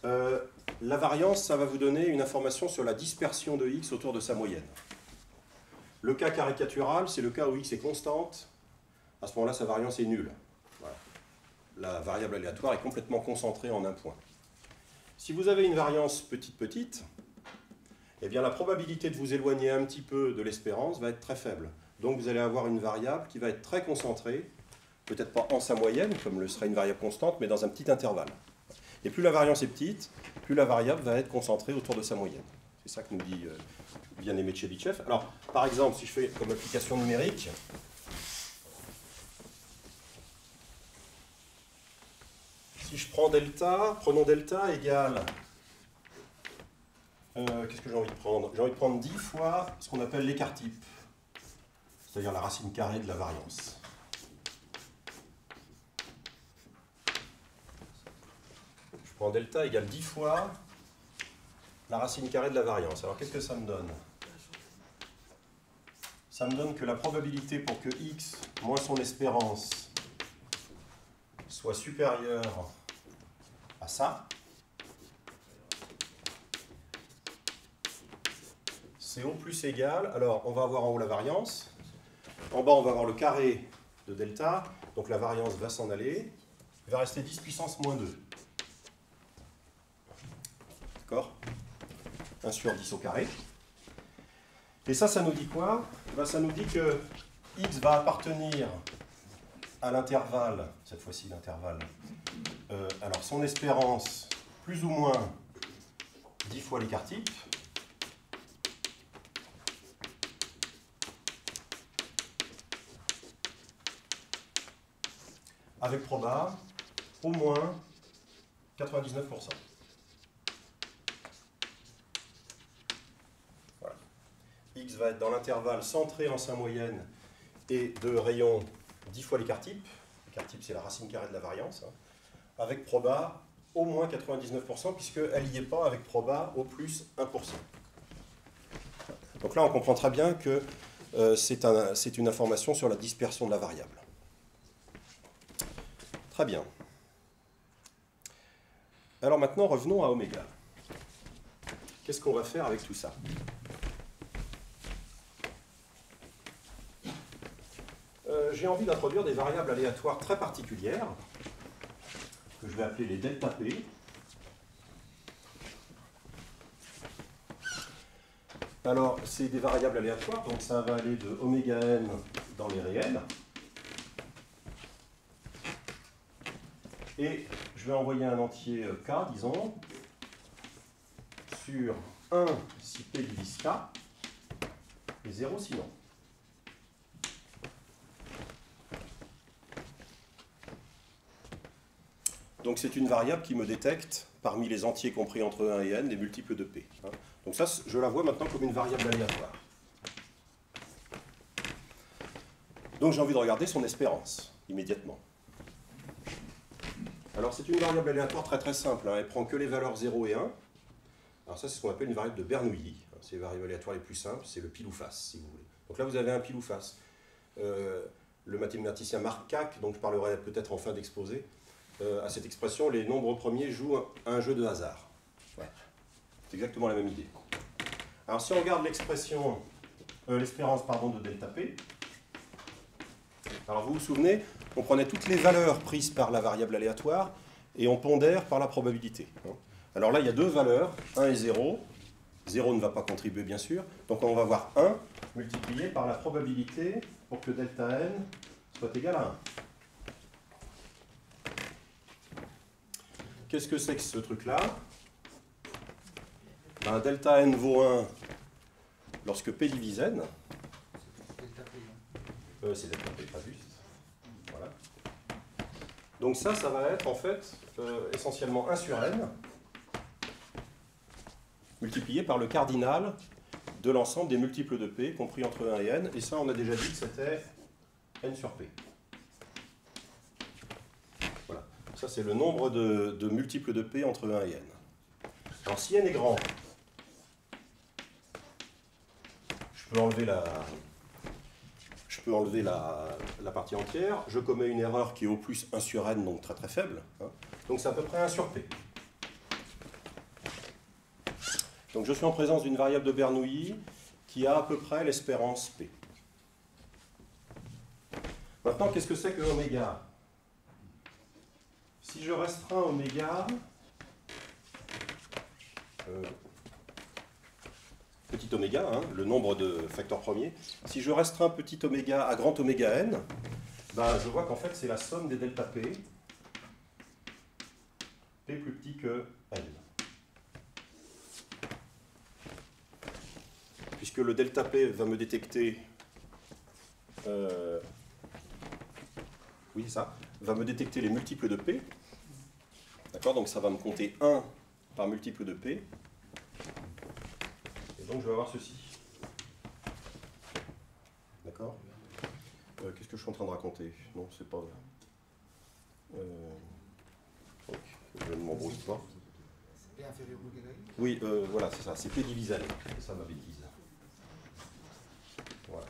La variance, ça va vous donner une information sur la dispersion de x autour de sa moyenne. Le cas caricatural, c'est le cas où x est constante. À ce moment-là, sa variance est nulle. Voilà. La variable aléatoire est complètement concentrée en un point. Si vous avez une variance petite, eh bien la probabilité de vous éloigner un petit peu de l'espérance va être très faible. Donc vous allez avoir une variable qui va être très concentrée, peut-être pas en sa moyenne, comme le serait une variable constante, mais dans un petit intervalle. Et plus la variance est petite, plus la variable va être concentrée autour de sa moyenne. C'est ça que nous dit bien-aimé Tchebychev. Alors, par exemple, si je fais comme application numérique, si je prends delta, prenons delta égale... qu'est-ce que j'ai envie de prendre? J'ai envie de prendre 10 fois ce qu'on appelle l'écart type, c'est-à-dire la racine carrée de la variance. Je prends delta égale 10 fois la racine carrée de la variance. Alors qu'est-ce que ça me donne? Ça me donne que la probabilité pour que x moins son espérance soit supérieure à ça, c'est au plus égal. Alors on va avoir en haut la variance, en bas on va avoir le carré de delta, donc la variance va s'en aller, il va rester 10 puissance moins 2. D'accord? 1 sur 10 au carré. Et ça nous dit quoi? Ben, ça nous dit que x va appartenir à l'intervalle, cette fois-ci l'intervalle, alors son espérance plus ou moins 10 fois l'écart type, avec proba au moins 99%. Voilà. X va être dans l'intervalle centré en sa moyenne et de rayon 10 fois l'écart type. L'écart type, c'est la racine carrée de la variance. Avec proba au moins 99%, puisqu'elle n'y est pas avec proba au plus 1%. Donc là, on comprend très bien que c'est une information sur la dispersion de la variable. Très bien. Alors maintenant, revenons à oméga. Qu'est-ce qu'on va faire avec tout ça? J'ai envie d'introduire des variables aléatoires très particulières, que je vais appeler les delta P. Alors, c'est des variables aléatoires, donc ça va aller de oméga n dans les réels. Et je vais envoyer un entier k, disons, sur 1 si p divise k, et 0 sinon. Donc c'est une variable qui me détecte, parmi les entiers compris entre 1 et n, des multiples de p. Donc ça, je la vois maintenant comme une variable aléatoire. Donc j'ai envie de regarder son espérance, immédiatement. Alors c'est une variable aléatoire très très simple, elle prend que les valeurs 0 et 1. Alors ça c'est ce qu'on appelle une variable de Bernoulli. C'est les variables aléatoires les plus simples, c'est le pile ou face, si vous voulez. Donc là vous avez un pile ou face. Le mathématicien Marc Kac, dont je parlerai peut-être en fin d'exposé, à cette expression, les nombres premiers jouent un jeu de hasard. Voilà. C'est exactement la même idée. Alors si on regarde l'expression, l'espérance de delta P, alors vous vous souvenez, on prenait toutes les valeurs prises par la variable aléatoire et on pondère par la probabilité. Alors là, il y a deux valeurs, 1 et 0. 0 ne va pas contribuer, bien sûr. Donc on va avoir 1 multiplié par la probabilité pour que delta n soit égal à 1. Qu'est-ce que c'est que ce truc-là? Ben, delta n vaut 1 lorsque p divise n. C'est delta p, pas juste. Donc ça va être en fait essentiellement 1 sur n multiplié par le cardinal de l'ensemble des multiples de P compris entre 1 et n. Et ça, on a déjà dit que c'était n sur P. Voilà. Ça, c'est le nombre de multiples de P entre 1 et n. Alors si n est grand, je peux enlever la partie entière. Je commets une erreur qui est au plus 1 sur n, donc très très faible. Hein. Donc c'est à peu près 1 sur P. Donc je suis en présence d'une variable de Bernoulli qui a à peu près l'espérance P. Maintenant, qu'est-ce que c'est que oméga? Si je restreins oméga, petit oméga, hein, le nombre de facteurs premiers, si je restreins petit oméga à grand oméga n, ben, je vois qu'en fait c'est la somme des delta P, P plus petit que n. Puisque le delta P va me détecter, oui ça, va me détecter les multiples de P, d'accord, donc ça va me compter 1 par multiple de P, et donc je vais avoir ceci. D'accord. Qu'est-ce que je suis en train de raconter? Non, c'est pas... donc, je ne m'embrouille pas. P inférieur ou égal à I. Oui, voilà, c'est ça, c'est P divisé N, c'est ça ma bêtise. Voilà.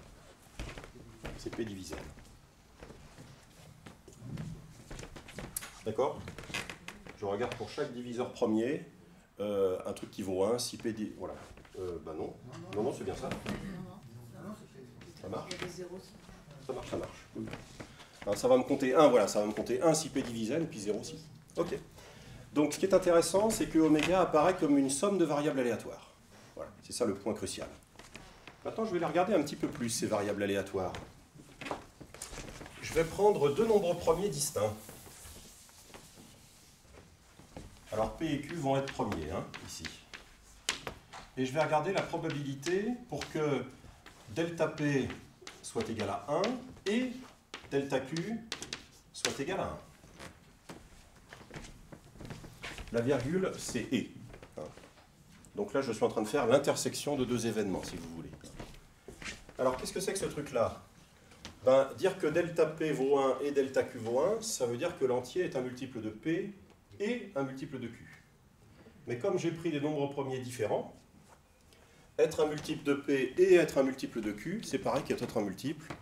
C'est P divisé N. D'accord? Je regarde pour chaque diviseur premier un truc qui vaut 1, si P dit... Voilà. Ben non. Non, c'est bien ça. Ça marche? Ça marche, ça marche. Oui. Alors, ça va me compter 1, voilà, ça va me compter 1 si P divise N, puis 0 si. Ok. Donc ce qui est intéressant, c'est que oméga apparaît comme une somme de variables aléatoires. Voilà, c'est ça le point crucial. Maintenant, je vais les regarder un petit peu plus, ces variables aléatoires. Je vais prendre deux nombres premiers distincts. Alors P et Q vont être premiers, hein, ici. Et je vais regarder la probabilité pour que delta P soit égal à 1 et delta Q soit égal à 1. La virgule, c'est « et ». Donc là, je suis en train de faire l'intersection de deux événements, si vous voulez. Alors, qu'est-ce que c'est que ce truc-là? Ben, dire que delta P vaut 1 et delta Q vaut 1, ça veut dire que l'entier est un multiple de P et un multiple de Q. Mais comme j'ai pris des nombres premiers différents, être un multiple de P et être un multiple de Q, c'est pareil qu'être un multiple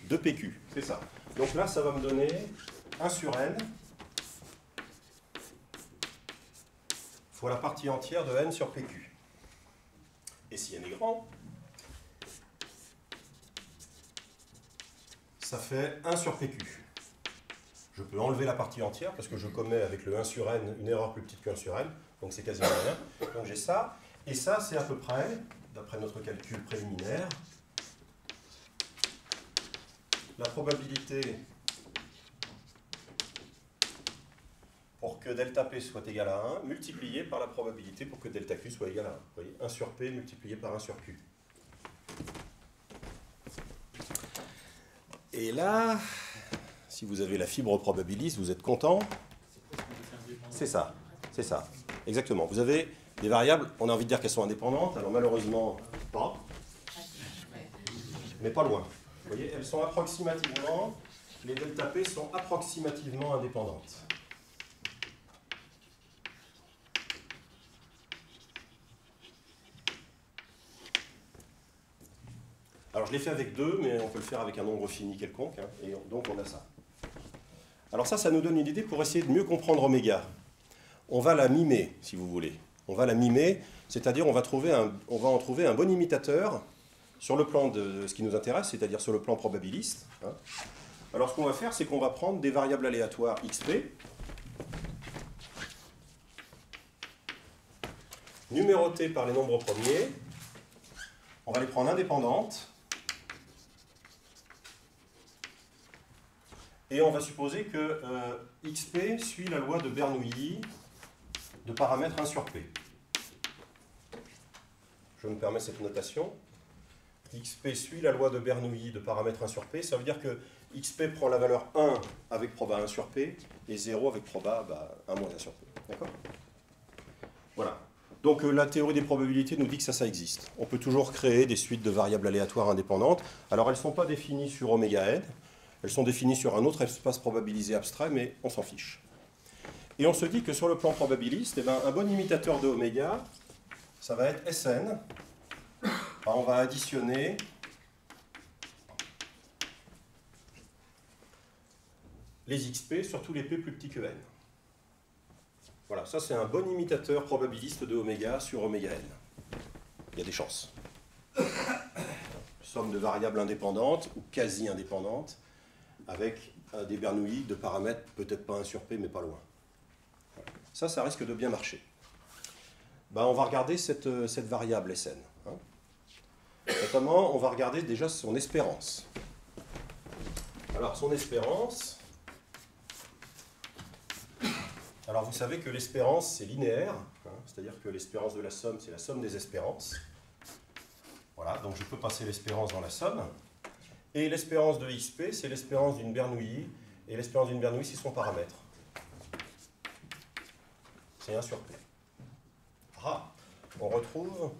de PQ. C'est ça. Donc là, ça va me donner 1 sur n fois la partie entière de n sur PQ. Et si n est grand, ça fait 1 sur PQ. Je peux enlever la partie entière parce que je commets avec le 1 sur n une erreur plus petite que 1 sur n, donc c'est quasiment rien. Donc j'ai ça, et ça c'est à peu près, d'après notre calcul préliminaire, la probabilité pour que delta P soit égal à 1, multiplié par la probabilité pour que delta Q soit égal à 1. Vous voyez, 1 sur P multiplié par 1 sur Q. Et là, si vous avez la fibre probabiliste, vous êtes content. C'est ça, c'est ça. Exactement. Vous avez des variables, on a envie de dire qu'elles sont indépendantes, alors malheureusement, pas. Mais pas loin. Vous voyez, elles sont approximativement, les delta P sont approximativement indépendantes. Alors je l'ai fait avec 2, mais on peut le faire avec un nombre fini quelconque, hein, et donc on a ça. Alors ça nous donne une idée pour essayer de mieux comprendre oméga. On va la mimer, si vous voulez. On va la mimer, c'est-à-dire on va en trouver un bon imitateur sur le plan de ce qui nous intéresse, c'est-à-dire sur le plan probabiliste. Hein. Alors ce qu'on va faire, c'est qu'on va prendre des variables aléatoires xp, numérotées par les nombres premiers. On va les prendre indépendantes. Et on va supposer que xp suit la loi de Bernoulli de paramètre 1 sur p. Je me permets cette notation. xp suit la loi de Bernoulli de paramètre 1 sur p. Ça veut dire que XP prend la valeur 1 avec proba 1 sur P, et 0 avec proba 1 moins 1 sur P. D'accord? Voilà. Donc la théorie des probabilités nous dit que ça existe. On peut toujours créer des suites de variables aléatoires indépendantes. Alors elles ne sont pas définies sur oméga n, elles sont définies sur un autre espace probabilisé abstrait, mais on s'en fiche. Et on se dit que sur le plan probabiliste, eh ben, un bon imitateur de oméga, ça va être Sn. Alors on va additionner les XP sur tous les P plus petits que n. Voilà, ça c'est un bon imitateur probabiliste de oméga sur oméga n. Il y a des chances. Somme de variables indépendantes ou quasi indépendantes avec des Bernoulli de paramètres peut-être pas 1 sur P mais pas loin. Ça risque de bien marcher. Ben, on va regarder cette variable Sn. Hein. Notamment, on va regarder déjà son espérance. Alors, son espérance... Alors, vous savez que l'espérance, c'est linéaire. Hein, c'est-à-dire que l'espérance de la somme, c'est la somme des espérances. Voilà, donc je peux passer l'espérance dans la somme. Et l'espérance de XP, c'est l'espérance d'une Bernoulli. Et l'espérance d'une Bernoulli, c'est son paramètre. C'est 1 sur P. Ah, on retrouve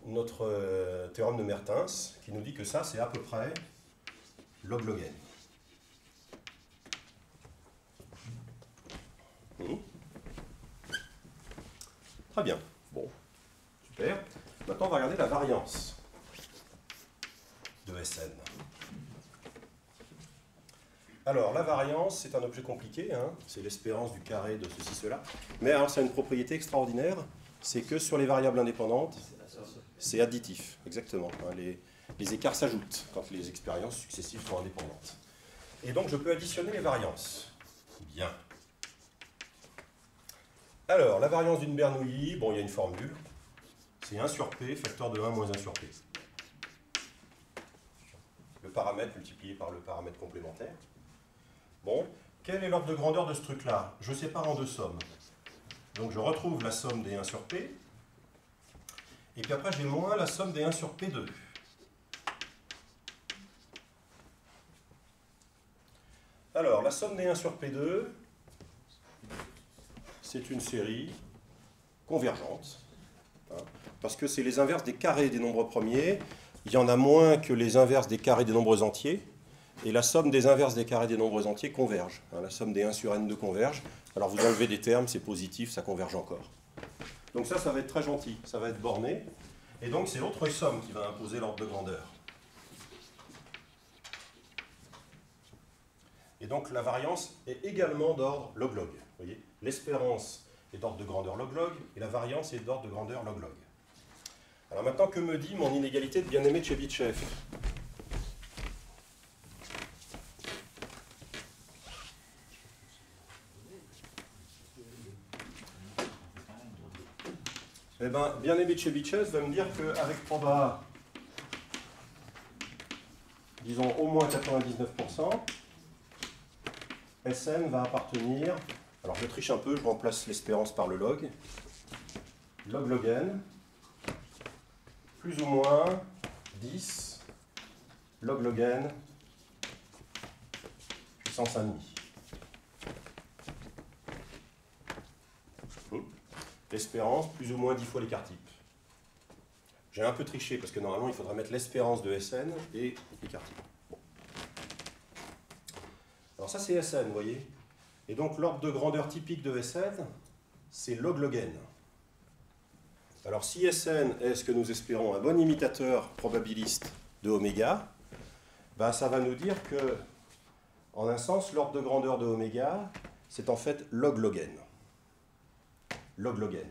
notre théorème de Mertens qui nous dit que ça, c'est à peu près log n. Très bien. Bon, super. Maintenant, on va regarder la variance de Sn. Alors, la variance, c'est un objet compliqué, hein. C'est l'espérance du carré de ceci, cela. Mais alors, ça a une propriété extraordinaire, c'est que sur les variables indépendantes, c'est additif, exactement. Hein. Les écarts s'ajoutent quand les expériences successives sont indépendantes. Et donc, je peux additionner les variances. Bien. Alors, la variance d'une Bernoulli, bon, il y a une formule. C'est 1 sur P, facteur de 1 moins 1 sur P. Le paramètre multiplié par le paramètre complémentaire. Bon, quel est l'ordre de grandeur de ce truc-là? Je sépare en deux sommes. Donc je retrouve la somme des 1 sur P. Et puis après, j'ai moins la somme des 1 sur P2. Alors, la somme des 1 sur P2, c'est une série convergente. Hein, parce que c'est les inverses des carrés des nombres premiers. Il y en a moins que les inverses des carrés des nombres entiers. Et la somme des inverses des carrés des nombres entiers converge. Hein, la somme des 1 sur n2 converge. Alors vous enlevez des termes, c'est positif, ça converge encore. Donc ça va être très gentil, ça va être borné. Et donc c'est l'autre somme qui va imposer l'ordre de grandeur. Et donc la variance est également d'ordre log-log. Vous voyez, l'espérance est d'ordre de grandeur log-log et la variance est d'ordre de grandeur log-log. Alors maintenant, que me dit mon inégalité de bien-aimé de Chebyshev? Eh bien, bien-aimé de Chebyshev va me dire qu'avec proba, disons au moins 99%, Sn va appartenir, alors je triche un peu, je remplace l'espérance par le log, log n, plus ou moins 10 log n puissance 1,5. L'espérance, plus ou moins 10 fois l'écart type. J'ai un peu triché, parce que normalement, il faudrait mettre l'espérance de Sn et l'écart type. Bon. Alors ça, c'est Sn, vous voyez. Et donc, l'ordre de grandeur typique de Sn, c'est log n. Alors, si Sn est ce que nous espérons, un bon imitateur probabiliste de oméga, ben, ça va nous dire que, en un sens, l'ordre de grandeur de oméga, c'est en fait log n. Log n.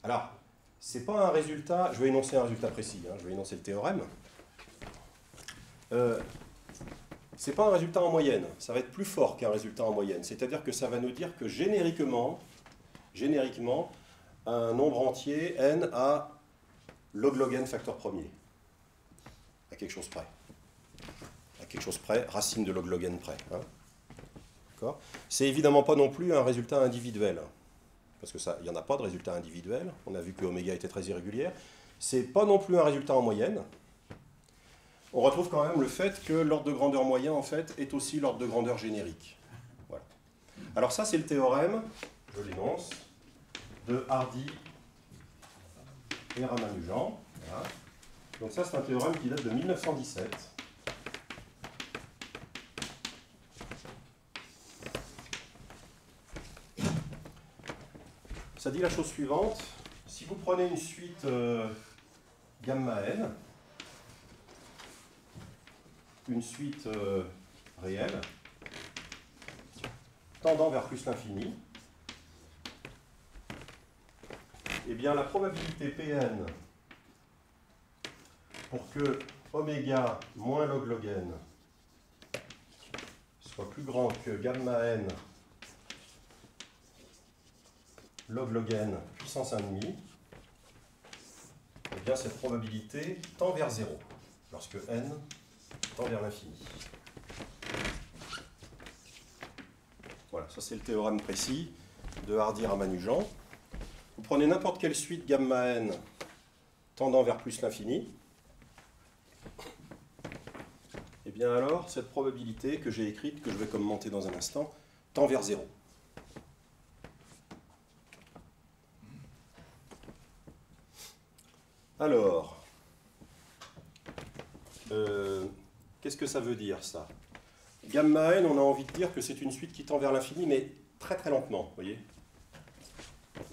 Alors, c'est pas un résultat, je vais énoncer un résultat précis, hein, je vais énoncer le théorème. C'est pas un résultat en moyenne, ça va être plus fort qu'un résultat en moyenne. C'est-à-dire que ça va nous dire que génériquement, un nombre entier, n, a log n facteur premier. À quelque chose près. À quelque chose près, racine de log n près. Hein. C'est évidemment pas non plus un résultat individuel, parce que ça, il n'y en a pas de résultat individuel, on a vu que oméga était très irrégulière. C'est pas non plus un résultat en moyenne, on retrouve quand même le fait que l'ordre de grandeur moyen, en fait, est aussi l'ordre de grandeur générique. Voilà. Alors ça, c'est le théorème, je l'énonce, de Hardy et Ramanujan. Voilà. Donc ça, c'est un théorème qui date de 1917. Ça dit la chose suivante. Si vous prenez une suite gamma n, une suite réelle, tendant vers plus l'infini, eh bien la probabilité Pn pour que oméga moins log n soit plus grand que gamma n log n puissance 1,5, eh bien cette probabilité tend vers 0, lorsque n tend vers l'infini. Voilà, ça c'est le théorème précis de Hardy-Ramanujan. Vous prenez n'importe quelle suite gamma n tendant vers plus l'infini, et bien alors cette probabilité que j'ai écrite, que je vais commenter dans un instant, tend vers 0. Alors, qu'est-ce que ça veut dire ça? Gamma n, on a envie de dire que c'est une suite qui tend vers l'infini, mais très très lentement, vous voyez.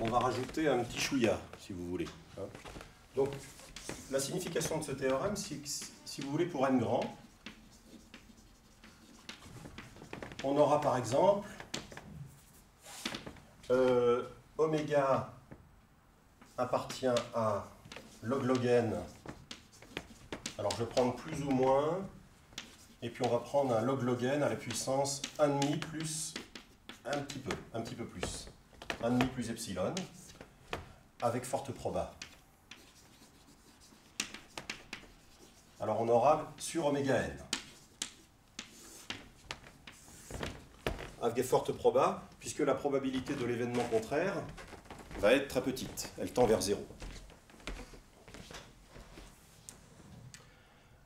On va rajouter un petit chouïa, si vous voulez. Donc, la signification de ce théorème, c'est que, si vous voulez, pour n grand, on aura par exemple oméga appartient à log n. Alors je vais prendre plus ou moins, et puis on va prendre un log n à la puissance 1,5 plus un petit peu plus. 1,5 plus epsilon, avec forte proba. Alors on aura sur oméga n. Avec forte proba, puisque la probabilité de l'événement contraire va être très petite. Elle tend vers 0.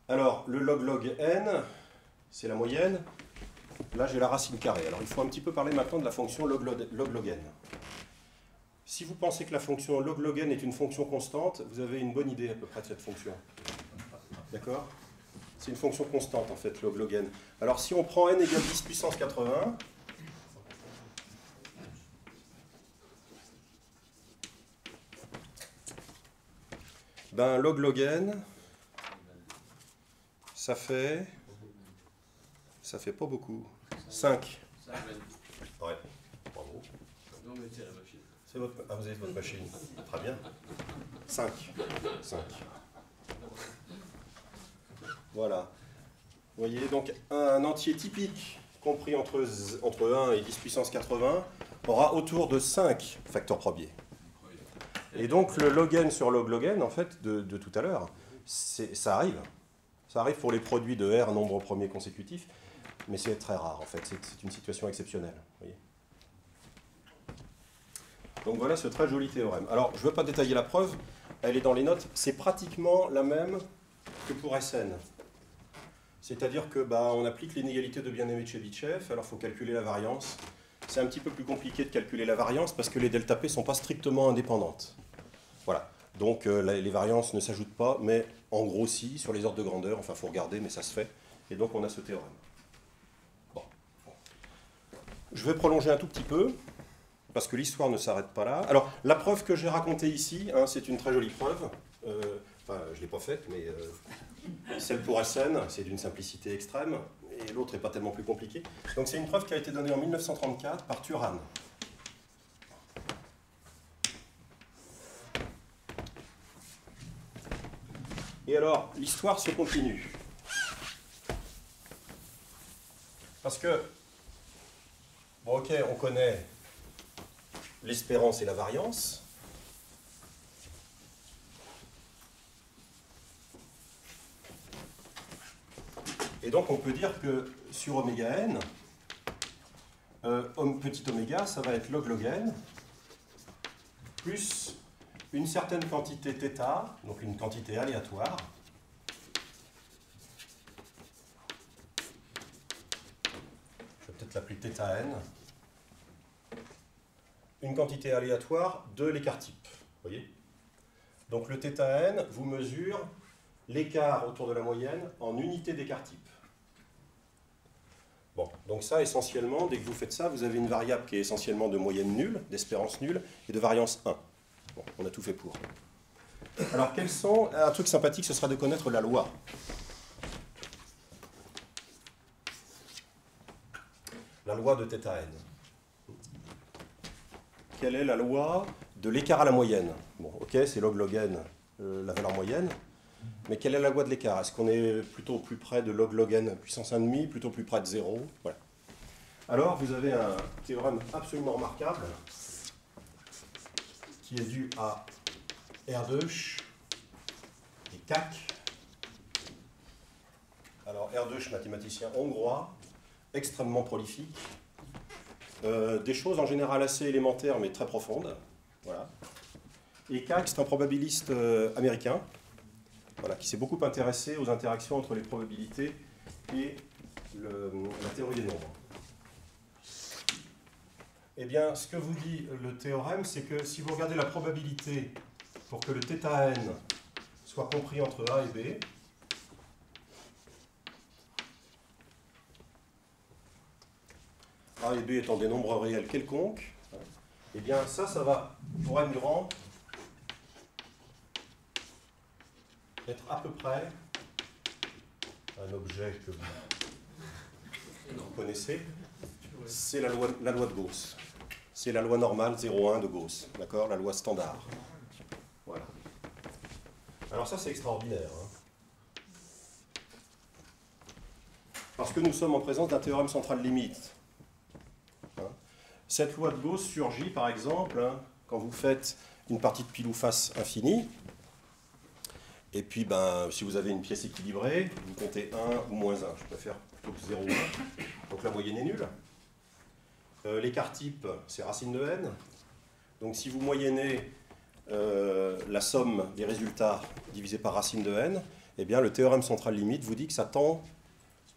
Alors, le log n, c'est la moyenne. Là, j'ai la racine carrée. Alors, il faut un petit peu parler maintenant de la fonction log n. Si vous pensez que la fonction log n est une fonction constante, vous avez une bonne idée à peu près de cette fonction. D'accord? C'est une fonction constante, en fait, log n. Alors, si on prend n égale 10 puissance 80, ben, log n, ça fait pas beaucoup. 5. Ouais, bravo. C'est votre, ah, vous avez votre machine. Très bien. 5. Voilà. Vous voyez, donc un entier typique compris entre 1 et 10 puissance 80 aura autour de 5 facteurs premiers. Et donc le log n sur log n, en fait, de tout à l'heure, ça arrive. Ça arrive pour les produits de R, nombre premier consécutif, mais c'est très rare, en fait. C'est une situation exceptionnelle. Vous voyez. Donc voilà ce très joli théorème. Alors, je ne veux pas détailler la preuve, elle est dans les notes. C'est pratiquement la même que pour Sn. C'est-à-dire que on applique l'inégalité de bien-aimé de Chebyshev, alors il faut calculer la variance. C'est un petit peu plus compliqué de calculer la variance parce que les delta P ne sont pas strictement indépendantes. Voilà. Donc les variances ne s'ajoutent pas, mais en gros si, sur les ordres de grandeur, enfin il faut regarder, mais ça se fait. Et donc on a ce théorème. Bon. Je vais prolonger un tout petit peu, parce que l'histoire ne s'arrête pas là. Alors la preuve que j'ai racontée ici, c'est une très jolie preuve. Enfin, je ne l'ai pas faite, mais celle pour Sn, c'est d'une simplicité extrême, et l'autre n'est pas tellement plus compliquée. Donc c'est une preuve qui a été donnée en 1934 par Turan. Et alors, l'histoire se continue. Parce que, bon ok, on connaît l'espérance et la variance. Et donc on peut dire que sur oméga n, petit oméga, ça va être log n, plus une certaine quantité θ, donc une quantité aléatoire, θn, une quantité aléatoire de l'écart type. Voyez? Donc le θn vous mesure l'écart autour de la moyenne en unité d'écart type. Bon, donc ça, essentiellement, dès que vous faites ça, vous avez une variable qui est essentiellement de moyenne nulle, d'espérance nulle, et de variance 1. Bon, on a tout fait pour. Alors, quels sont... Un truc sympathique, ce sera de connaître la loi. La loi de θn. Quelle est la loi de l'écart à la moyenne? Bon, ok, c'est log n, la valeur moyenne. Mais quelle est la loi de l'écart? Est-ce qu'on est plutôt plus près de log n puissance 1,5, plutôt plus près de 0? Voilà. Alors, vous avez un théorème absolument remarquable qui est dû à Erdős et Kac. Alors, Erdős, mathématicien hongrois, extrêmement prolifique. Des choses en général assez élémentaires mais très profondes. Voilà. Et Kac, c'est un probabiliste américain. Voilà, qui s'est beaucoup intéressé aux interactions entre les probabilités et la théorie des nombres. Eh bien, ce que vous dit le théorème, c'est que si vous regardez la probabilité pour que le θn soit compris entre A et B, A et B étant des nombres réels quelconques, eh bien ça va, pour n grand, être à peu près un objet que vous connaissez, c'est la loi de Gauss. C'est la loi normale 0,1 de Gauss, d'accord? La loi standard. Voilà. Alors ça, c'est extraordinaire. Hein, parce que nous sommes en présence d'un théorème central limite. Hein, cette loi de Gauss surgit, par exemple, hein, quand vous faites une partie de pile ou face infinie. Et puis, si vous avez une pièce équilibrée, vous comptez 1 ou moins 1. Je préfère plutôt que 0 ou 1. Donc la moyenne est nulle. L'écart type, c'est racine de n. Donc si vous moyennez la somme des résultats divisé par racine de n, eh bien le théorème central limite vous dit que ça tend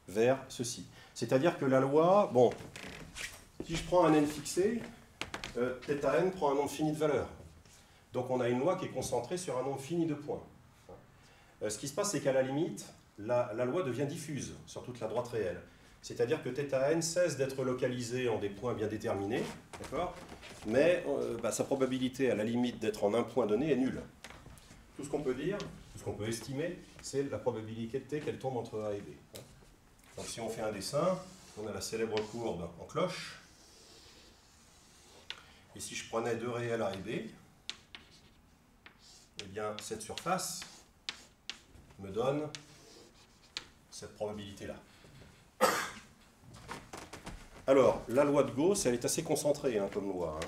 vers ceci. C'est-à-dire que la loi, bon, si je prends un n fixé, θn prend un nombre fini de valeurs. Donc on a une loi qui est concentrée sur un nombre fini de points. Ce qui se passe, c'est qu'à la limite, la loi devient diffuse sur toute la droite réelle. C'est-à-dire que θn cesse d'être localisé en des points bien déterminés, d'accord? Mais sa probabilité à la limite d'être en un point donné est nulle. Tout ce qu'on peut dire, tout ce qu'on peut estimer, c'est la probabilité qu'elle tombe entre A et B. Donc si on fait un dessin, on a la célèbre courbe en cloche. Et si je prenais deux réels A et B, eh bien cette surface me donne cette probabilité-là. Alors, la loi de Gauss, elle est assez concentrée hein, comme loi. Hein.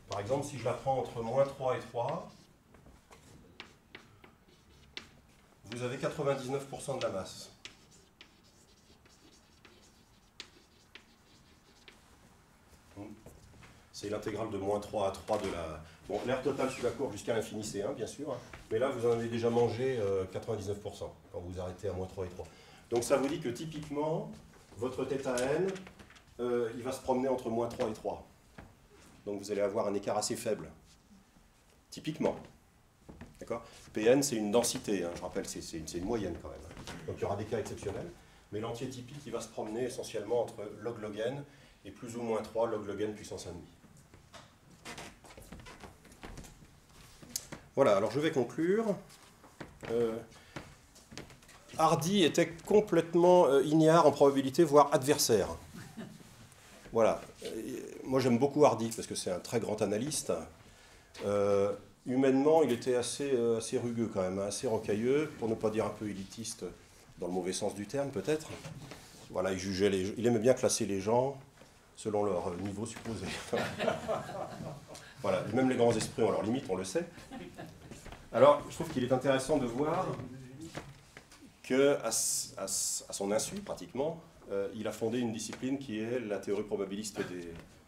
Par exemple, si je la prends entre moins 3 et 3, vous avez 99% de la masse. C'est l'intégrale de moins 3 à 3 de la... Bon, l'air total sur la courbe jusqu'à l'infini, c'est 1, bien sûr. Hein, mais là, vous en avez déjà mangé 99% quand vous arrêtez à moins 3 et 3. Donc ça vous dit que typiquement, votre θn, il va se promener entre moins 3 et 3. Donc vous allez avoir un écart assez faible. Typiquement. D'accord? Pn, c'est une densité, hein, je rappelle, c'est une moyenne quand même. Donc il y aura des cas exceptionnels. Mais l'entier typique, il va se promener essentiellement entre log n et plus ou moins 3 log n puissance 1,5. Voilà, alors je vais conclure. Hardy était complètement ignare en probabilité, voire adversaire. Voilà. Moi j'aime beaucoup Hardy parce que c'est un très grand analyste. Humainement, il était assez rugueux quand même, assez rocailleux, pour ne pas dire un peu élitiste, dans le mauvais sens du terme peut-être. Voilà, il aimait bien classer les gens selon leur niveau supposé. Voilà, et même les grands esprits ont leurs limites, on le sait. Alors, je trouve qu'il est intéressant de voir qu'à son insu, pratiquement, il a fondé une discipline qui est la théorie probabiliste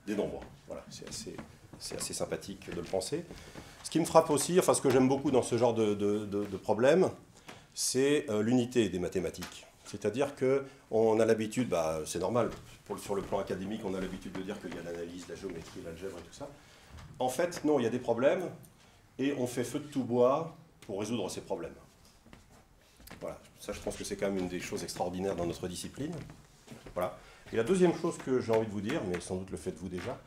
des nombres. Voilà, c'est assez sympathique de le penser. Ce qui me frappe aussi, enfin ce que j'aime beaucoup dans ce genre de problème, c'est l'unité des mathématiques. C'est-à-dire qu'on a l'habitude, c'est normal, sur le plan académique, on a l'habitude de dire qu'il y a l'analyse, la géométrie, l'algèbre et tout ça. En fait, non, il y a des problèmes, et on fait feu de tout bois pour résoudre ces problèmes. Voilà, ça je pense que c'est quand même une des choses extraordinaires dans notre discipline. Voilà. Et la deuxième chose que j'ai envie de vous dire, mais sans doute le faites-vous déjà,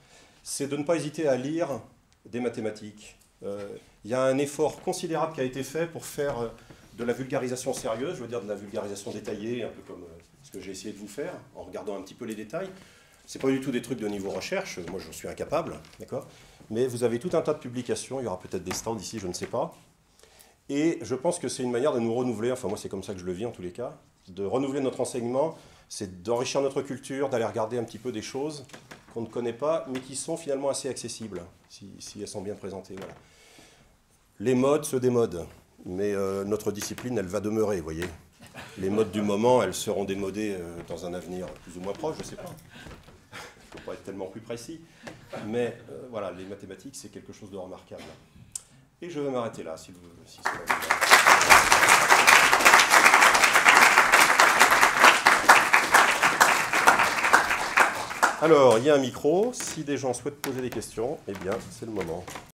c'est de ne pas hésiter à lire des mathématiques. Il y a un effort considérable qui a été fait pour faire de la vulgarisation sérieuse, je veux dire de la vulgarisation détaillée, un peu comme ce que j'ai essayé de vous faire, en regardant un petit peu les détails. Ce n'est pas du tout des trucs de niveau recherche, moi je suis incapable, d'accord ? Mais vous avez tout un tas de publications, il y aura peut-être des stands ici, je ne sais pas. Et je pense que c'est une manière de nous renouveler, enfin moi c'est comme ça que je le vis en tous les cas, de renouveler notre enseignement, c'est d'enrichir notre culture, d'aller regarder un petit peu des choses qu'on ne connaît pas, mais qui sont finalement assez accessibles, si elles sont bien présentées. Voilà. Les modes se démodent, mais notre discipline, elle va demeurer, vous voyez. Les modes du moment, elles seront démodées dans un avenir plus ou moins proche, je ne sais pas. Je ne peux pas être tellement plus précis. Mais voilà, les mathématiques, c'est quelque chose de remarquable. Et je vais m'arrêter là, si cela vous va. Alors, il y a un micro. Si des gens souhaitent poser des questions, eh bien, c'est le moment.